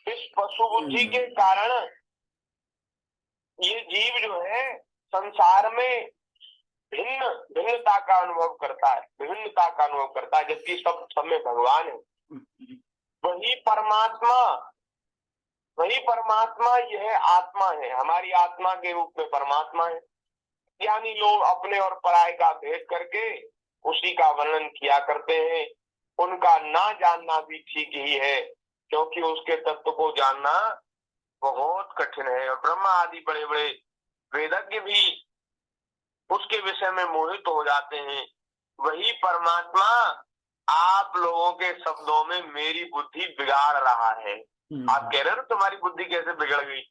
इस पशु बुद्धि के कारण ये जीव जो है संसार में भिन्नता का अनुभव करता है, विभिन्नता का अनुभव करता है, जबकि सब में भगवान है। वही परमात्मा यह आत्मा है, हमारी आत्मा के रूप में परमात्मा है। यानी लोग अपने और पराये का भेद करके उसी का वर्णन किया करते हैं। उनका ना जानना भी ठीक ही है, क्योंकि उसके तत्व को जानना बहुत कठिन है। और ब्रह्मा आदि बड़े बड़े वेदज्ञ भी उसके विषय में मोहित हो जाते हैं। वही परमात्मा आप लोगों के शब्दों में मेरी बुद्धि बिगाड़ रहा है। आप कह रहे हो तुम्हारी बुद्धि कैसे बिगड़ गई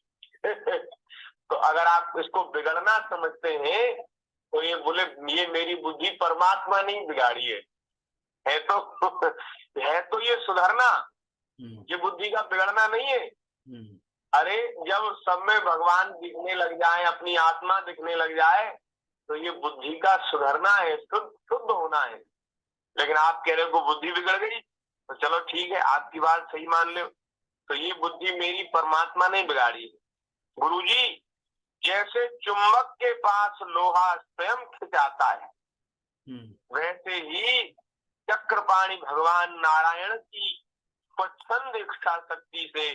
तो अगर आप इसको बिगड़ना समझते हैं तो ये बोले ये मेरी बुद्धि परमात्मा नहीं बिगाड़ी है तो ये सुधरना, ये बुद्धि का बिगड़ना नहीं है। अरे जब सब में भगवान दिखने लग जाए, अपनी आत्मा दिखने लग जाए, तो ये बुद्धि का सुधरना है, शुद्ध होना है। लेकिन आप कह रहे हो बुद्धि बिगड़ गई, तो चलो ठीक है, आपकी बात सही मान लो। तो ये बुद्धि मेरी परमात्मा ने बिगाड़ी। गुरुजी, जैसे चुंबक के पास लोहा स्वयं खिंचाता है, वैसे ही चक्रपाणी भगवान नारायण की स्वच्छंद इच्छा शक्ति से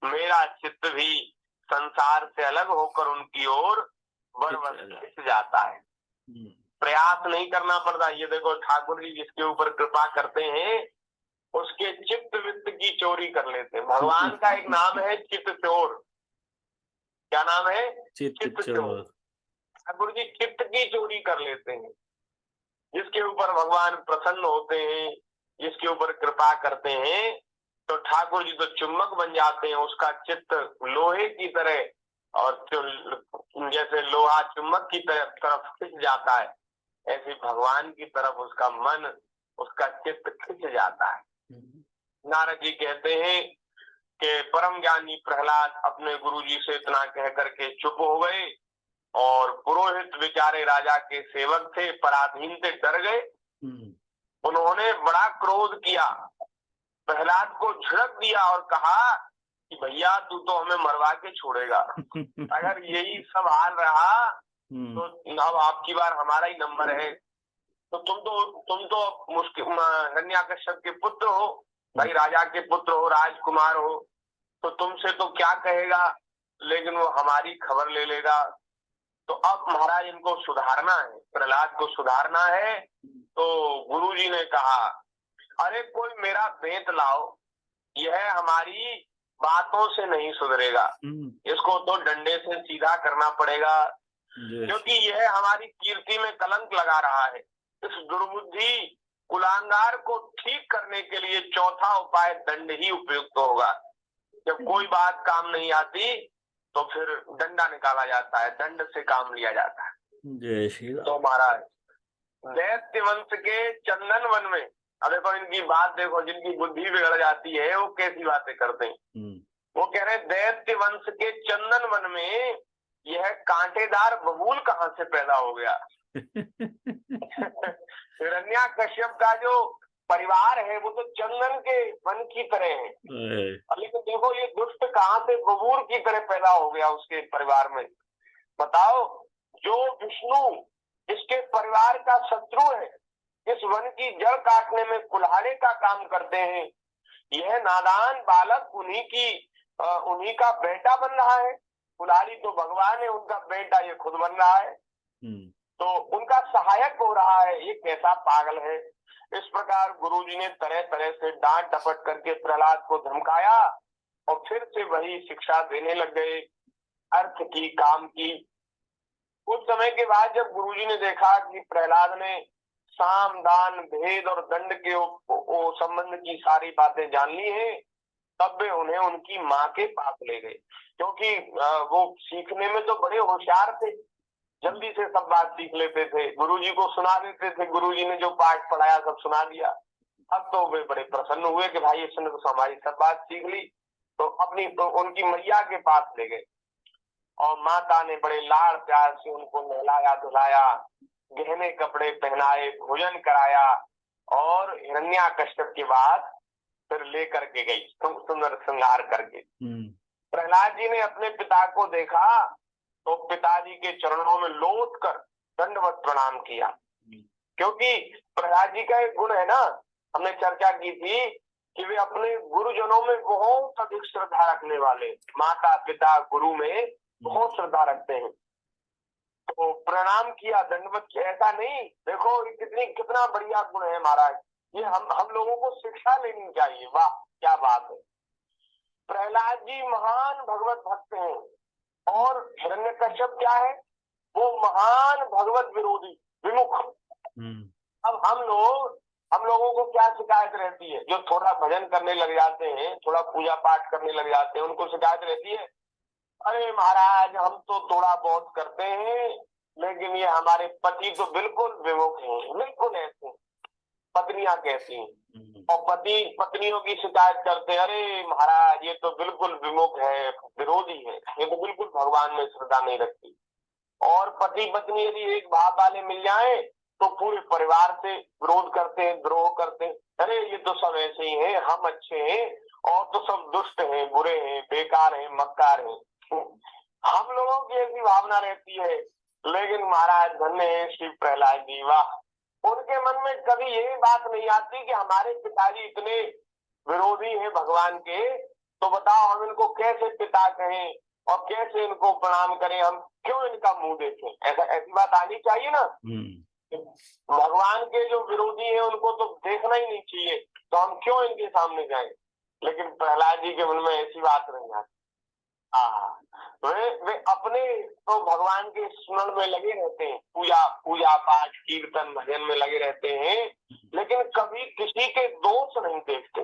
मेरा चित्त भी संसार से अलग होकर उनकी ओर बरबस खिंच जाता है। प्रयास नहीं करना पड़ता। ये देखो ठाकुर जी जिसके ऊपर कृपा करते हैं उसके चित्त वित्त की चोरी कर लेते हैं। भगवान का एक नाम है चित्त चोर। क्या नाम है? चित्त चोर। ठाकुर जी चित्त की चोरी कर लेते हैं। जिसके ऊपर भगवान प्रसन्न होते हैं, जिसके ऊपर कृपा करते हैं, तो ठाकुर जी तो चुम्बक बन जाते हैं, उसका चित्त लोहे की तरह, और जैसे लोहा चुम्बक की तरफ खिंच जाता है, ऐसे भगवान की तरफ उसका मन, उसका चित्त खिंच जाता है। नारद जी कहते हैं कि परम ज्ञानी प्रहलाद अपने गुरुजी से इतना कह करके चुप हो गए, और पुरोहित बेचारे राजा के सेवक थे, पराधीन से डर गए। उन्होंने बड़ा क्रोध किया, प्रहलाद को झिड़क दिया और कहा कि भैया तू तो हमें मरवा के छोड़ेगा। अगर यही सब हाल रहा तो अब आपकी बार हमारा ही नंबर है। तो तुम तो मुश्किल हिरण्याकश्यप के पुत्र हो भाई, राजा के पुत्र हो, राजकुमार हो, तो तुमसे तो क्या कहेगा, लेकिन वो हमारी खबर ले लेगा। तो अब महाराज इनको सुधारना है, प्रहलाद को सुधारना है। तो गुरुजी ने कहा अरे कोई मेरा बेंत लाओ, यह हमारी बातों से नहीं सुधरेगा, इसको तो डंडे से सीधा करना पड़ेगा, क्योंकि यह हमारी कीर्ति में कलंक लगा रहा है। इस दुर्बुद्धि कुलांगार को ठीक करने के लिए चौथा उपाय दंड ही उपयुक्त होगा। जब कोई बात काम नहीं आती तो फिर डंडा निकाला जाता है, दंड से काम लिया जाता है। जय श्री राम। तो महाराज दैत्य वंश के चंदन वन में, अब देखो इनकी बात देखो, जिनकी बुद्धि बिगड़ जाती है वो कैसी बातें करते हैं। वो कह रहे दैत्य वंश के चंदन वन में यह कांटेदार बबूल कहाँ से पैदा हो गया। हिरण्याकश्यप का जो परिवार है वो तो चंदन के वन की तरह है, लेकिन देखो ये दुष्ट कहाँ से बबूल की तरह पैदा हो गया उसके परिवार में। बताओ, जो विष्णु इसके परिवार का शत्रु है, इस वन की जड़ काटने में कुल्हाड़े का काम करते हैं, यह नादान बालक उन्हीं का बेटा बन रहा है। कुल्हाड़ी तो भगवान है, उनका बेटा ये खुद बन रहा है, तो उनका सहायक हो रहा है। ये कैसा पागल है। इस प्रकार गुरुजी ने तरह तरह से डांट डपट करके प्रहलाद को धमकाया, और फिर से वही शिक्षा देने लग गए, अर्थ की, काम की। कुछ समय के बाद जब गुरुजी ने देखा कि प्रहलाद ने साम दान भेद और दंड के संबंध की सारी बातें जान ली है, तब वे उन्हें उनकी माँ के पास ले गए, क्योंकि वो सीखने में तो बड़े होशियार थे, जल्दी से सब बात सीख लेते थे, गुरुजी को सुना देते थे, गुरुजी ने जो पाठ पढ़ाया सब सुना दिया। अब तो वे बड़े प्रसन्न हुए कि भाई इसने तो हमारी सब बात सीख ली। तो उनकी मैया के पास ले गए और माता ने बड़े लाड़ प्यार से उनको नहलाया धुलाया, गहने कपड़े पहनाए, भोजन कराया और हिरण्याकश्यप के बाद फिर लेकर के गई सुंदर श्रृंगार करके। प्रहलाद जी ने अपने पिता को देखा तो पिताजी के चरणों में लौट कर दंडवत प्रणाम किया, क्योंकि प्रहलाद जी का एक गुण है ना, हमने चर्चा की थी कि वे अपने गुरुजनों में बहुत अधिक श्रद्धा रखने वाले, माता पिता गुरु में बहुत श्रद्धा रखते हैं। तो प्रणाम किया, दंडवत किया। ऐसा नहीं, देखो कितना बढ़िया गुण है महाराज, ये हम लोगों को शिक्षा लेनी चाहिए। वाह क्या बात है। प्रहलाद जी महान भगवत भक्त हैं और हिरण्यकश्यप क्या है, वो महान भगवत विरोधी विमुख। अब हम लोगों को क्या शिकायत रहती है, जो थोड़ा भजन करने लग जाते हैं, थोड़ा पूजा पाठ करने लग जाते हैं, उनको शिकायत रहती है, अरे महाराज हम तो थोड़ा बहुत करते हैं लेकिन ये हमारे पति तो बिल्कुल विमुख हैं, बिल्कुल ऐसे। पत्नियां कैसी हैं और पति पत्नियों की शिकायत करते हैं, अरे महाराज ये तो बिल्कुल विमुख है, विरोधी है, ये तो बिल्कुल भगवान में श्रद्धा नहीं रखती। और पति पत्नी यदि एक भाव वाले मिल जाए तो पूरे परिवार से विरोध करते हैं, द्रोह करते हैं, अरे ये तो सब ऐसे ही हैं, हम अच्छे हैं और तो सब दुष्ट हैं, बुरे हैं, बेकार हैं, मक्कार हैं। हम लोगों की ऐसी भावना रहती है। लेकिन महाराज धन्य है श्री प्रहलाद जी, वाह, उनके मन में कभी ये बात नहीं आती कि हमारे पिताजी इतने विरोधी हैं भगवान के, तो बताओ हम इनको कैसे पिता कहें और कैसे इनको प्रणाम करें, हम क्यों इनका मुंह देखें। ऐसी बात आनी चाहिए ना। भगवान के जो विरोधी हैं उनको तो देखना ही नहीं चाहिए, तो हम क्यों इनके सामने जाएं। लेकिन प्रहलाद जी के मन में ऐसी बात नहीं आती। वे अपने तो भगवान के स्मरण में लगे रहते हैं, पूजा पाठ कीर्तन भजन में लगे रहते हैं, लेकिन कभी किसी के दोष नहीं देखते,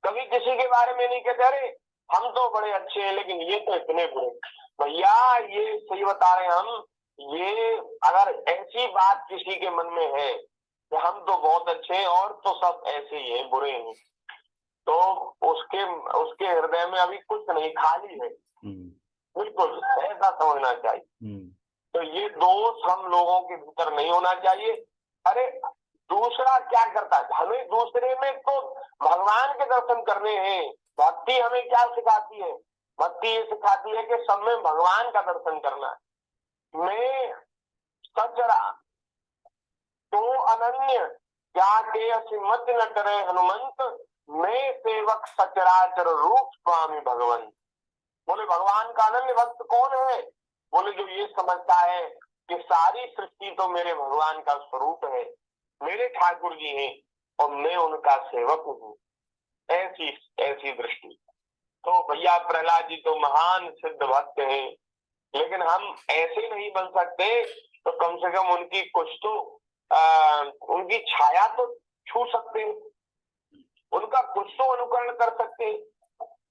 कभी किसी के बारे में नहीं कहते अरे हम तो बड़े अच्छे हैं लेकिन ये तो इतने बुरे। भैया ये सही बता रहे हैं हम, ये अगर ऐसी बात किसी के मन में है कि हम तो बहुत अच्छे हैं और तो सब ऐसे ही हैं, बुरे हैं, तो उसके हृदय में अभी कुछ नहीं, खाली है, बिल्कुल ऐसा समझना चाहिए। तो ये दोष हम लोगों के भीतर नहीं होना चाहिए। अरे दूसरा क्या करता है, हमें दूसरे में तो भगवान के दर्शन करने हैं। भक्ति हमें क्या सिखाती है, भक्ति ये सिखाती है कि सब में भगवान का दर्शन करना है। मैं सचरा तो अनन्य क्या के असीमत न करे हनुमंत, मैं सेवक सचराचर रूप स्वामी भगवंत। बोले भगवान का अनन्य भक्त कौन है, बोले जो ये समझता है कि सारी सृष्टि तो मेरे भगवान का स्वरूप है, मेरे ठाकुर जी हैं और मैं उनका सेवक हूँ, ऐसी दृष्टि। तो भैया प्रहलाद जी तो महान सिद्ध भक्त हैं, लेकिन हम ऐसे नहीं बन सकते, तो कम से कम उनकी कुछ तो उनकी छाया तो छू सकते हैं, उनका कुछ तो अनुकरण कर सकते हैं।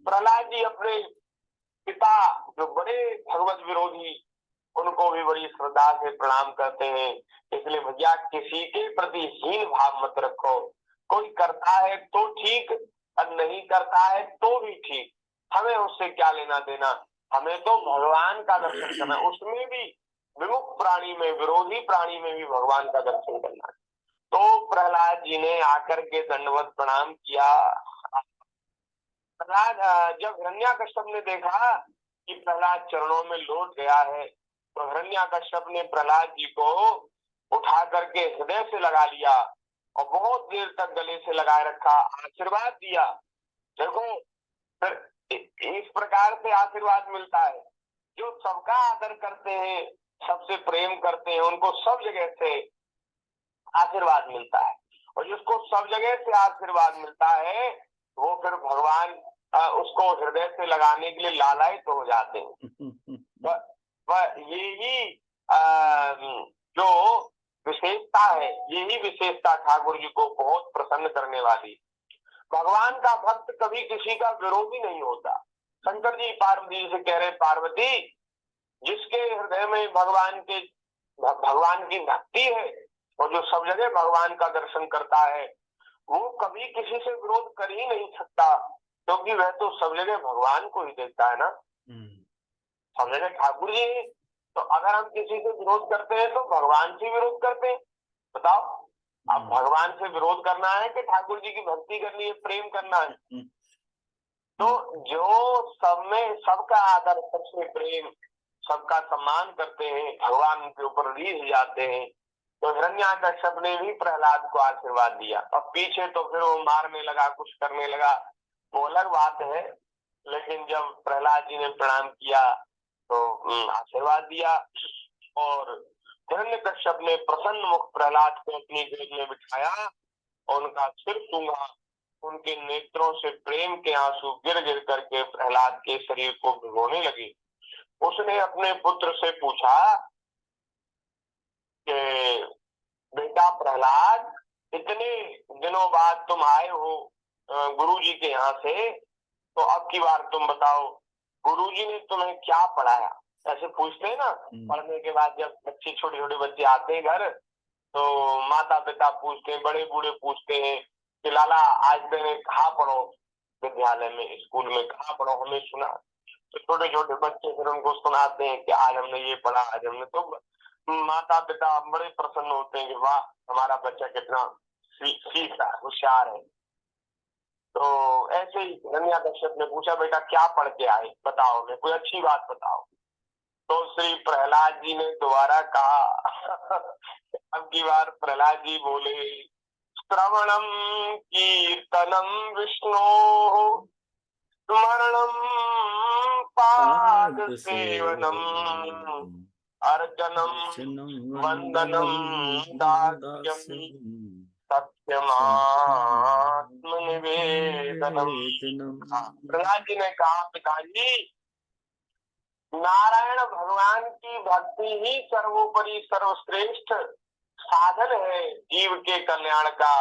प्रहलाद जी अपने पिता जो बड़े भगवत विरोधी, उनको भी बड़ी श्रद्धा से प्रणाम करते हैं। इसलिए भैया किसी के प्रति हीन भाव मत रखो, कोई करता है तो ठीक और नहीं करता है तो भी ठीक, हमें उससे क्या लेना देना, हमें तो भगवान का दर्शन करना, उसमें भी विमुख प्राणी में, विरोधी प्राणी में भी भगवान का दर्शन करना है। तो प्रहलाद जी ने आकर के दंडवत प्रणाम किया। प्रहलाद जब हिरण्याकश्यप ने देखा कि प्रहलाद चरणों में लौट गया है, तो हिरण्याकश्यप ने प्रहलाद जी को उठा करके हृदय से लगा लिया और बहुत देर तक गले से लगाए रखा, आशीर्वाद दिया। देखो फिर इस प्रकार से आशीर्वाद मिलता है, जो सबका आदर करते हैं, सबसे प्रेम करते हैं, उनको सब जगह से आशीर्वाद मिलता है, और जिसको सब जगह से आशीर्वाद मिलता है वो फिर भगवान उसको हृदय से लगाने के लिए लालायित हो जाते हैं। यही जो विशेषता है, यही विशेषता ठाकुर जी को बहुत प्रसन्न करने वाली। भगवान का भक्त कभी किसी का विरोधी नहीं होता। शंकर जी पार्वती से कह रहे, पार्वती जिसके हृदय में भगवान की भक्ति है और जो सब जगह भगवान का दर्शन करता है, वो कभी किसी से विरोध कर ही नहीं सकता। क्योंकि वह तो सब जगह भगवान को ही देखता है ना, सब जगह ठाकुर जी हैं। तो अगर हम किसी से विरोध करते हैं तो भगवान से विरोध करते हैं। बताओ, अब भगवान से विरोध करना है कि ठाकुर जी की भक्ति करनी है, प्रेम करना है? तो जो सब में सबका आदर, सबसे प्रेम, सबका सम्मान करते हैं, भगवान उनके ऊपर रीझ जाते हैं। तो हिरण्याकश्यप ने भी प्रहलाद को आशीर्वाद दिया। अब पीछे तो फिर वो मारने लगा, कुछ करने लगा, वो अलग बात है। लेकिन जब प्रहलाद जी ने प्रणाम किया तो आशीर्वाद दिया। और हिरण्यकश्यप ने प्रसन्न मुख प्रहलाद को अपनी गोद में बिठाया और उनका सिर सूंघा। उनके नेत्रों से प्रेम के आंसू गिर गिर करके प्रहलाद के शरीर को भिगोने लगे। उसने अपने पुत्र से पूछा कि बेटा प्रहलाद, इतने दिनों बाद तुम आए हो गुरु जी के यहाँ से, तो अब की बार तुम बताओ गुरु जी ने तुम्हें क्या पढ़ाया? ऐसे पूछते हैं ना। पढ़ने के बाद जब बच्चे, छोटे छोटे बच्चे आते हैं घर, तो माता पिता पूछते हैं, बड़े बूढ़े पूछते हैं कि लाला आज मैंने कहाँ पढ़ो, विद्यालय में, स्कूल में कहाँ पढ़ो, हमें सुना। तो छोटे छोटे बच्चे फिर उनको सुनाते हैं कि आज हमने ये पढ़ा, आज हमने। तो माता पिता बड़े प्रसन्न होते हैं कि वाह, हमारा बच्चा कितना सीख रहा है, होशियार है। तो ऐसे ही हिरण्याकश्यप ने पूछा, बेटा क्या पढ़ के आए, बताओ, मैं कोई अच्छी बात बताओ। तो श्री प्रहलाद जी ने दोबारा कहा अब की बार प्रहलाद जी बोले, श्रवणम कीर्तनम विष्णु स्मरणम पाद सेवनम अर्चनम वंदनम दास्यम सत्यमात्म निवेदनम। प्रहलाद जी ने कहा, पिताजी, नारायण भगवान की भक्ति ही सर्वोपरि सर्वश्रेष्ठ साधन है जीव के कल्याण का।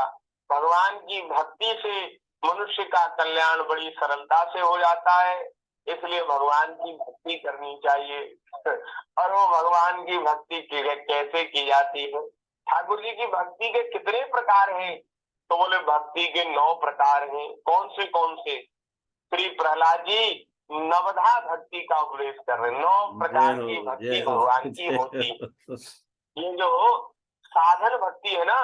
भगवान की भक्ति से मनुष्य का कल्याण बड़ी सरलता से हो जाता है, इसलिए भगवान की भक्ति करनी चाहिए। और वो भगवान की भक्ति कैसे की जाती है? ठाकुर जी की भक्ति के कितने प्रकार हैं? तो बोले भक्ति के 9 प्रकार हैं। कौन से? श्री प्रहलाद जी नवधा भक्ति का उपदेश कर रहे हैं। 9 प्रकार की भक्ति भगवान की होती है। ये जो साधन भक्ति है ना,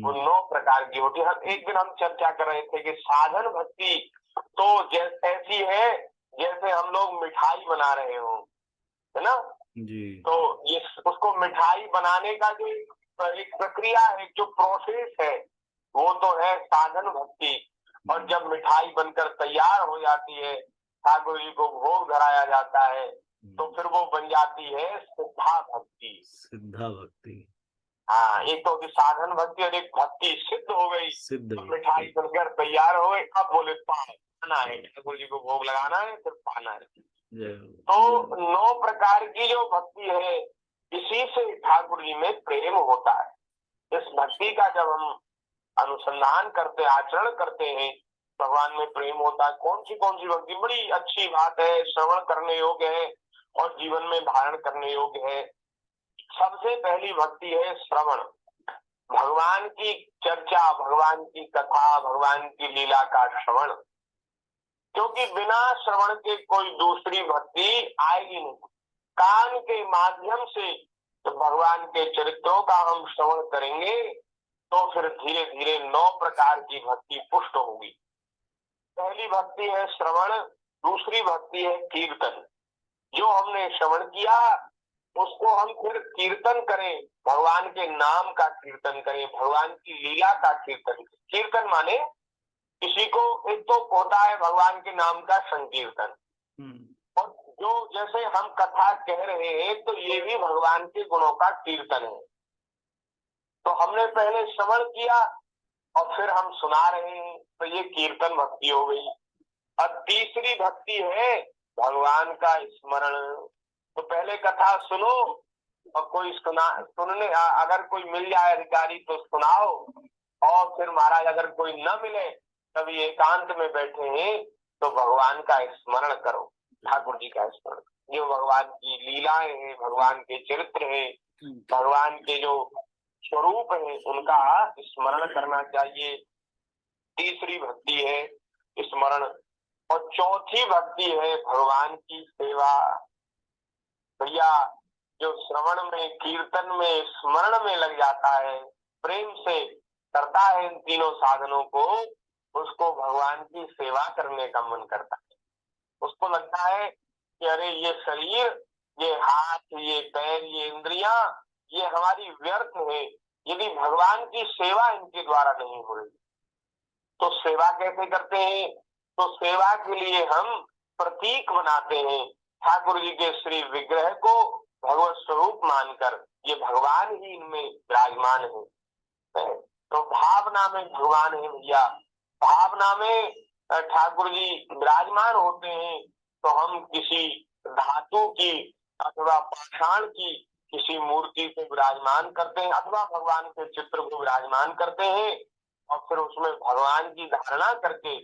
वो 9 प्रकार की होती है। हम एक दिन हम चर्चा कर रहे थे कि साधन भक्ति तो ऐसी है जैसे हम लोग मिठाई बना रहे हो, है ना जी। तो ये उसको मिठाई बनाने का जो एक प्रक्रिया है, जो प्रोसेस है, वो तो है साधन भक्ति। और जब मिठाई बनकर तैयार हो जाती है, ठाकुर जी को भोग धराया जाता है, तो फिर वो बन जाती है सिद्धा भक्ति। सिद्धा भक्ति, हाँ। एक तो साधन भक्ति और एक भक्ति सिद्ध हो गई। तो मिठाई बनकर तैयार हो गई, अब बोले पाना है, ठाकुर जी को भोग लगाना है, फिर पाना है। तो 9 प्रकार की जो भक्ति है, इसी से ठाकुर जी में प्रेम होता है। इस भक्ति का जब हम अनुसंधान करते, आचरण करते हैं, भगवान में प्रेम होता है। कौन सी भक्ति? बड़ी अच्छी बात है, श्रवण करने योग्य है और जीवन में धारण करने योग्य है। सबसे पहली भक्ति है श्रवण, भगवान की चर्चा, भगवान की कथा, भगवान की लीला का श्रवण। क्योंकि बिना श्रवण के कोई दूसरी भक्ति आएगी नहीं। कान के माध्यम से तो भगवान के चरित्रों का हम श्रवण करेंगे, तो फिर धीरे धीरे 9 प्रकार की भक्ति पुष्ट होगी। पहली भक्ति है श्रवण, दूसरी भक्ति है कीर्तन। जो हमने श्रवण किया उसको हम फिर कीर्तन करें, भगवान के नाम का कीर्तन करें, भगवान की लीला का कीर्तन। कीर्तन माने किसी को, एक तो होता है भगवान के नाम का संकीर्तन, और जो जैसे हम कथा कह रहे हैं, तो ये भी भगवान के गुणों का कीर्तन है। तो हमने पहले श्रवण किया और फिर हम सुना रहे हैं, तो ये कीर्तन भक्ति हो गई। और तीसरी भक्ति है भगवान का स्मरण। तो पहले कथा सुनो, और कोई सुनने अगर कोई मिल जाए अधिकारी तो सुनाओ, और फिर महाराज अगर कोई न मिले, कभी एकांत में बैठे हैं, तो भगवान का स्मरण करो, ठाकुर जी का स्मरण। जो भगवान की लीलाएं हैं, भगवान के चरित्र हैं, भगवान के जो स्वरूप है, उनका स्मरण करना चाहिए। तीसरी भक्ति है स्मरण। और चौथी भक्ति है भगवान की सेवा। भैया जो श्रवण में, कीर्तन में, स्मरण में लग जाता है, प्रेम से करता है इन तीनों साधनों को, उसको भगवान की सेवा करने का मन करता है। उसको लगता है कि अरे ये शरीर, ये हाथ, ये पैर, ये इंद्रियां, ये हमारी व्यर्थ है यदि भगवान की सेवा इनके द्वारा नहीं हो रही। तो सेवा कैसे करते हैं? तो सेवा के लिए हम प्रतीक बनाते हैं ठाकुर जी के श्री विग्रह को भगवत स्वरूप मानकर, ये भगवान ही इनमें विराजमान है। तो भावना में भगवान है भैया, भावना में ठाकुर जी विराजमान होते हैं। तो हम किसी धातु की अथवा पाषाण की किसी मूर्ति को विराजमान करते हैं अथवा भगवान के चित्र को विराजमान करते हैं और फिर उसमें भगवान की धारणा करके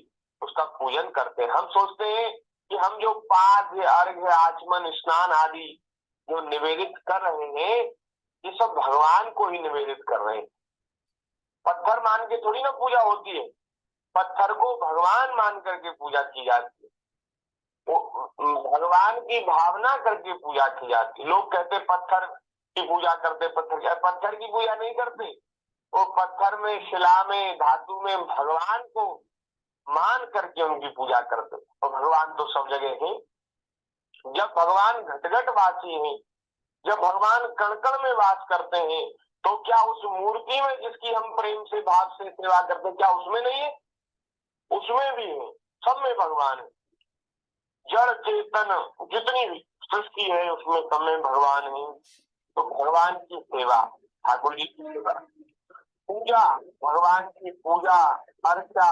उसका पूजन करते हैं। हम सोचते हैं कि हम जो पाद्य, अर्घ्य, आचमन, स्नान आदि जो निवेदित कर रहे हैं, ये सब भगवान को ही निवेदित कर रहे हैं। पत्थर मान के थोड़ी ना पूजा होती है, पत्थर को भगवान मान करके पूजा की जाती है, भगवान की भावना करके पूजा की जाती है। लोग कहते पत्थर की पूजा करते, पत्थर की पूजा नहीं करते, वो पत्थर में, शिला में, धातु में भगवान को मान करके उनकी पूजा करते। और भगवान तो सब जगह है। जब भगवान घट वासी है, जब भगवान कण कण में वास करते हैं, तो क्या उस मूर्ति में जिसकी हम प्रेम से, भाव से सेवा करते हैं, क्या उसमें नहीं है? उसमें भी है, सब में भगवान है। जड़ चेतन जितनी भी सृष्टि है उसमें सब में भगवान है। तो भगवान की सेवा, ठाकुर जी की सेवा, पूजा, भगवान की पूजा अर्चा,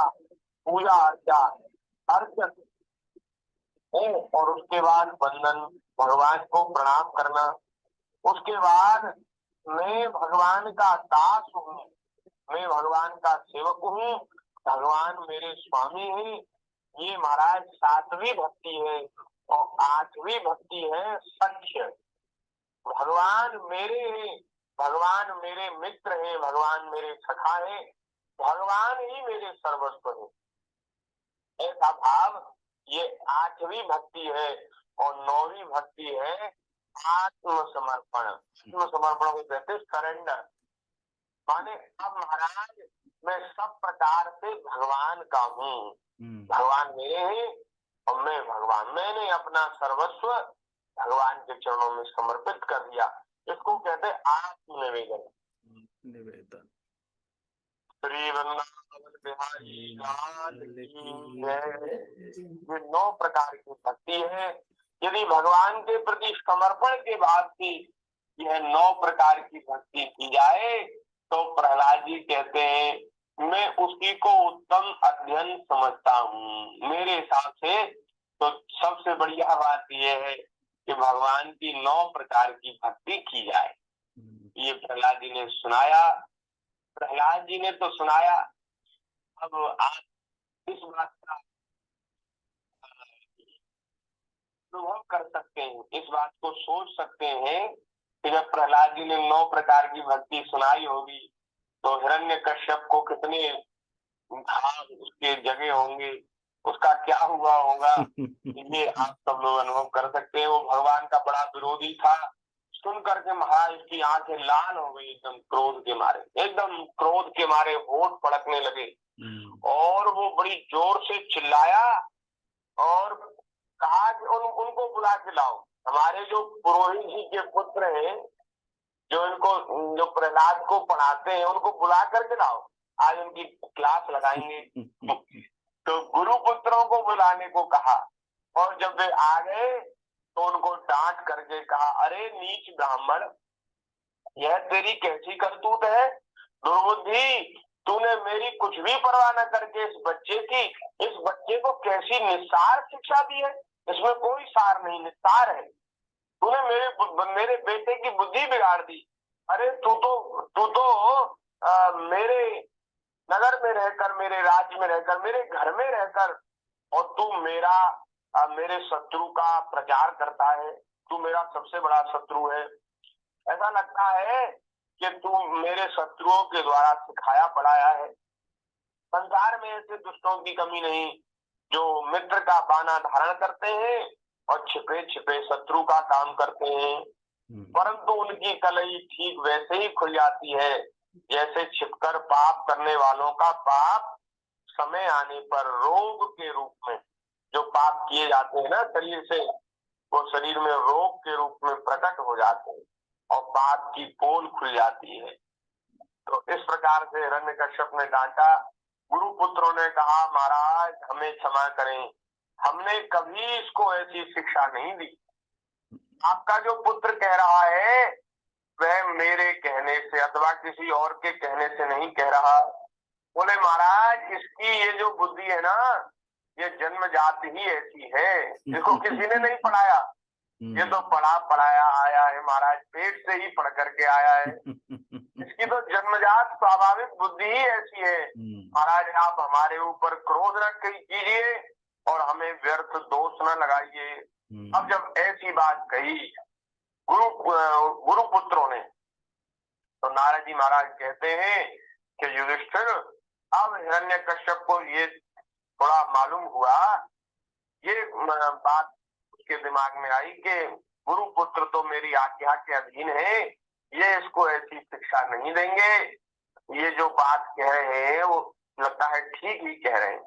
पूजा अर्चा, अर्चन, और उसके बाद वंदन, भगवान को प्रणाम करना। उसके बाद मैं भगवान का दास हूँ, मैं भगवान का सेवक हूँ, भगवान मेरे स्वामी हैं। ये महाराज 7वीं भक्ति है। और 8वीं भक्ति है सख्य। भगवान मेरे हैं, भगवान मेरे मित्र हैं, भगवान मेरे सखा हैं, भगवान ही मेरे सर्वस्व है, ऐसा भाव। ये 8वीं भक्ति है। और 9वीं भक्ति है आत्मसमर्पण। आत्मसमर्पण को कहते सरेंडर, माने अब महाराज मैं सब प्रकार से भगवान का हूँ, भगवान मेरे हैं और मैं भगवान, मैंने अपना सर्वस्व भगवान के चरणों में समर्पित कर दिया। इसको कहते आत्मनिवेदन। निवेदन। श्री वृंदावन बिहारी लाल की जय। ये 9 प्रकार की भक्ति है। यदि भगवान के प्रति समर्पण के बाद भी यह 9 प्रकार की भक्ति की जाए तो प्रहलाद जी कहते हैं मैं उसी को उत्तम अध्ययन समझता हूँ। मेरे हिसाब से तो सबसे बढ़िया बात यह है कि भगवान की 9 प्रकार की भक्ति की जाए। ये प्रहलाद जी ने सुनाया, प्रहलाद जी ने तो सुनाया। अब आप इस बात का अनुभव कर सकते हैं, इस बात को सोच सकते हैं कि जब प्रहलाद जी ने 9 प्रकार की भक्ति सुनाई होगी तो हिरण्यकश्यप को कितने भाव उसके जगह होंगे, उसका क्या हुआ होगा, ये आप सब लोग अनुभव कर सकते हैं। वो भगवान का बड़ा विरोधी था। सुन करके महाराज की आंखें लाल हो गई, एकदम क्रोध के मारे, एकदम क्रोध के मारे होठ फड़कने लगे। और वो बड़ी जोर से चिल्लाया और कहा कि उनको बुला के लाओ। हमारे जो पुरोहित जी के पुत्र हैं, जो प्रहलाद को पढ़ाते हैं, उनको बुला करके लाओ, आज उनकी क्लास लगाएंगे। तो गुरु पुत्रों को बुलाने को कहा और जब वे आ गए तो उनको डांट करके कहा अरे नीच ब्राह्मण, यह तेरी कैसी करतूत है? दुर्बुद्धि, तूने मेरी कुछ भी परवाह न करके इस बच्चे को कैसी निस्सार शिक्षा दी है। इसमें कोई सार नहीं, निस्सार है। तूने मेरे बेटे की बुद्धि बिगाड़ दी। अरे तू तो मेरे नगर में रहकर, मेरे राज्य में रहकर, मेरे घर में रहकर, और तू मेरे शत्रु का प्रचार करता है। तू मेरा सबसे बड़ा शत्रु है। ऐसा लगता है कि तू मेरे शत्रुओं के द्वारा सिखाया पढ़ाया है। संसार में ऐसे दुष्टों की कमी नहीं जो मित्र का बाना धारण करते हैं और छिपे छिपे शत्रु का काम करते हैं, परंतु उनकी कलई ठीक वैसे ही खुल जाती है जैसे छिपकर पाप करने वालों का पाप समय आने पर रोग के रूप में, जो पाप किए जाते हैं ना शरीर से, वो शरीर में रोग के रूप में प्रकट हो जाते हैं और पाप की पोल खुल जाती है। तो इस प्रकार से हिरण्यकश्यप ने डांटा। गुरु पुत्रों ने कहा, महाराज हमें क्षमा करें, हमने कभी इसको ऐसी शिक्षा नहीं दी। आपका जो पुत्र कह रहा है वह मेरे कहने से अथवा किसी और के कहने से नहीं कह रहा। बोले महाराज इसकी ये जो बुद्धि है ना, ये जन्मजात ही ऐसी है, इसको किसी ने नहीं पढ़ाया, ये तो पढ़ा पढ़ाया आया है महाराज, पेट से ही पढ़ करके आया है। इसकी तो जन्मजात स्वाभाविक बुद्धि ही ऐसी है। महाराज आप हमारे ऊपर क्रोध न कीजिए और हमें व्यर्थ दोष न लगाइए। अब जब ऐसी बात कही गुरु पुत्रों ने, तो नारद जी महाराज कहते हैं कि युधिष्ठिर, अब हिरण्यकश्यप को ये थोड़ा मालूम हुआ, ये बात उसके दिमाग में आई कि गुरु पुत्र तो मेरी आज्ञा के अधीन है, ये इसको ऐसी शिक्षा नहीं देंगे, ये जो बात कह रहे हैं वो लगता है ठीक ही कह रहे हैं।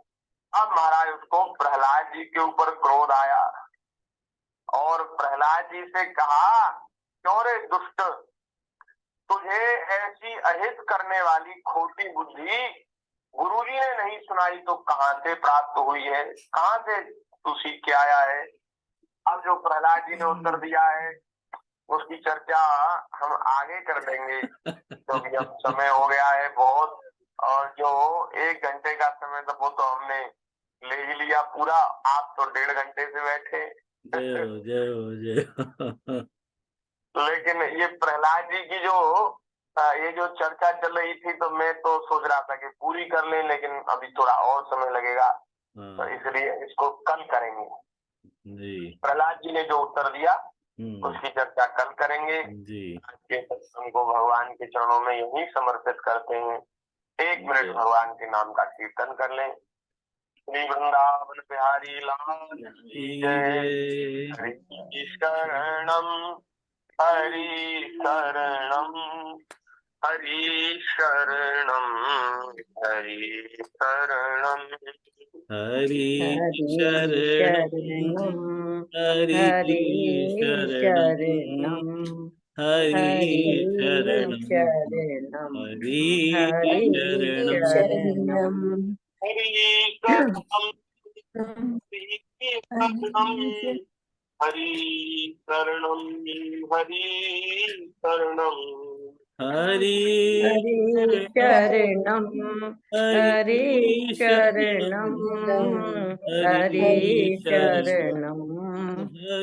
अब महाराज उसको प्रहलाद जी के ऊपर क्रोध आया और प्रहलाद जी से कहा, क्यों रे दुष्ट, तुझे ऐसी अहित करने वाली खोटी बुद्धि गुरुजी ने नहीं सुनाई तो कहां से प्राप्त हुई है, कहां से तू सीख के आया है। अब जो प्रहलाद जी ने उत्तर दिया है उसकी चर्चा हम आगे कर देंगे, क्योंकि अब समय हो गया है बहुत, और जो 1 घंटे का समय था वो तो हमने ले ही लिया पूरा, आप तो 1.5 घंटे से बैठे। जय हो। लेकिन ये प्रहलाद जी की ये जो चर्चा चल रही थी, तो मैं तो सोच रहा था कि पूरी कर लें, लेकिन अभी थोड़ा और समय लगेगा, तो इसलिए इसको कल करेंगे। प्रहलाद जी ने जो उत्तर दिया उसकी चर्चा कल करेंगे। आज के सत्संग को भगवान के चरणों में यही समर्पित करते हैं। 1 मिनट भगवान के नाम का कीर्तन कर लें। श्री वृंदावन बिहारी लाल की जय। हरि शरणम हरि शरणम हरि शरणम हरि शरणम हरि हरि शरणम शरणं हरि शरणम हरि शरणम शरणं हरि हरि शरणम शरणं हरि शरणम हरि शरणम हरि शरणम हरि हरि शरणं हरि शरणं हरि शरणं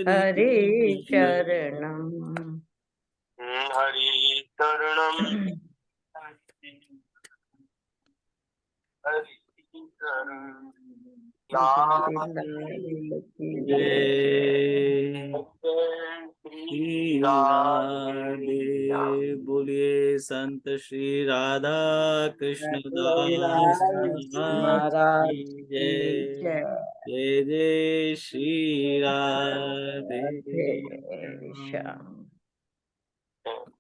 हरि शरणं हरि शरणम हरि शरणम श्री राधे। बोलिए संत श्री राधा कृष्ण दास महाराज की की जय। जय। जय जय श्री राधे। राधे श्याम।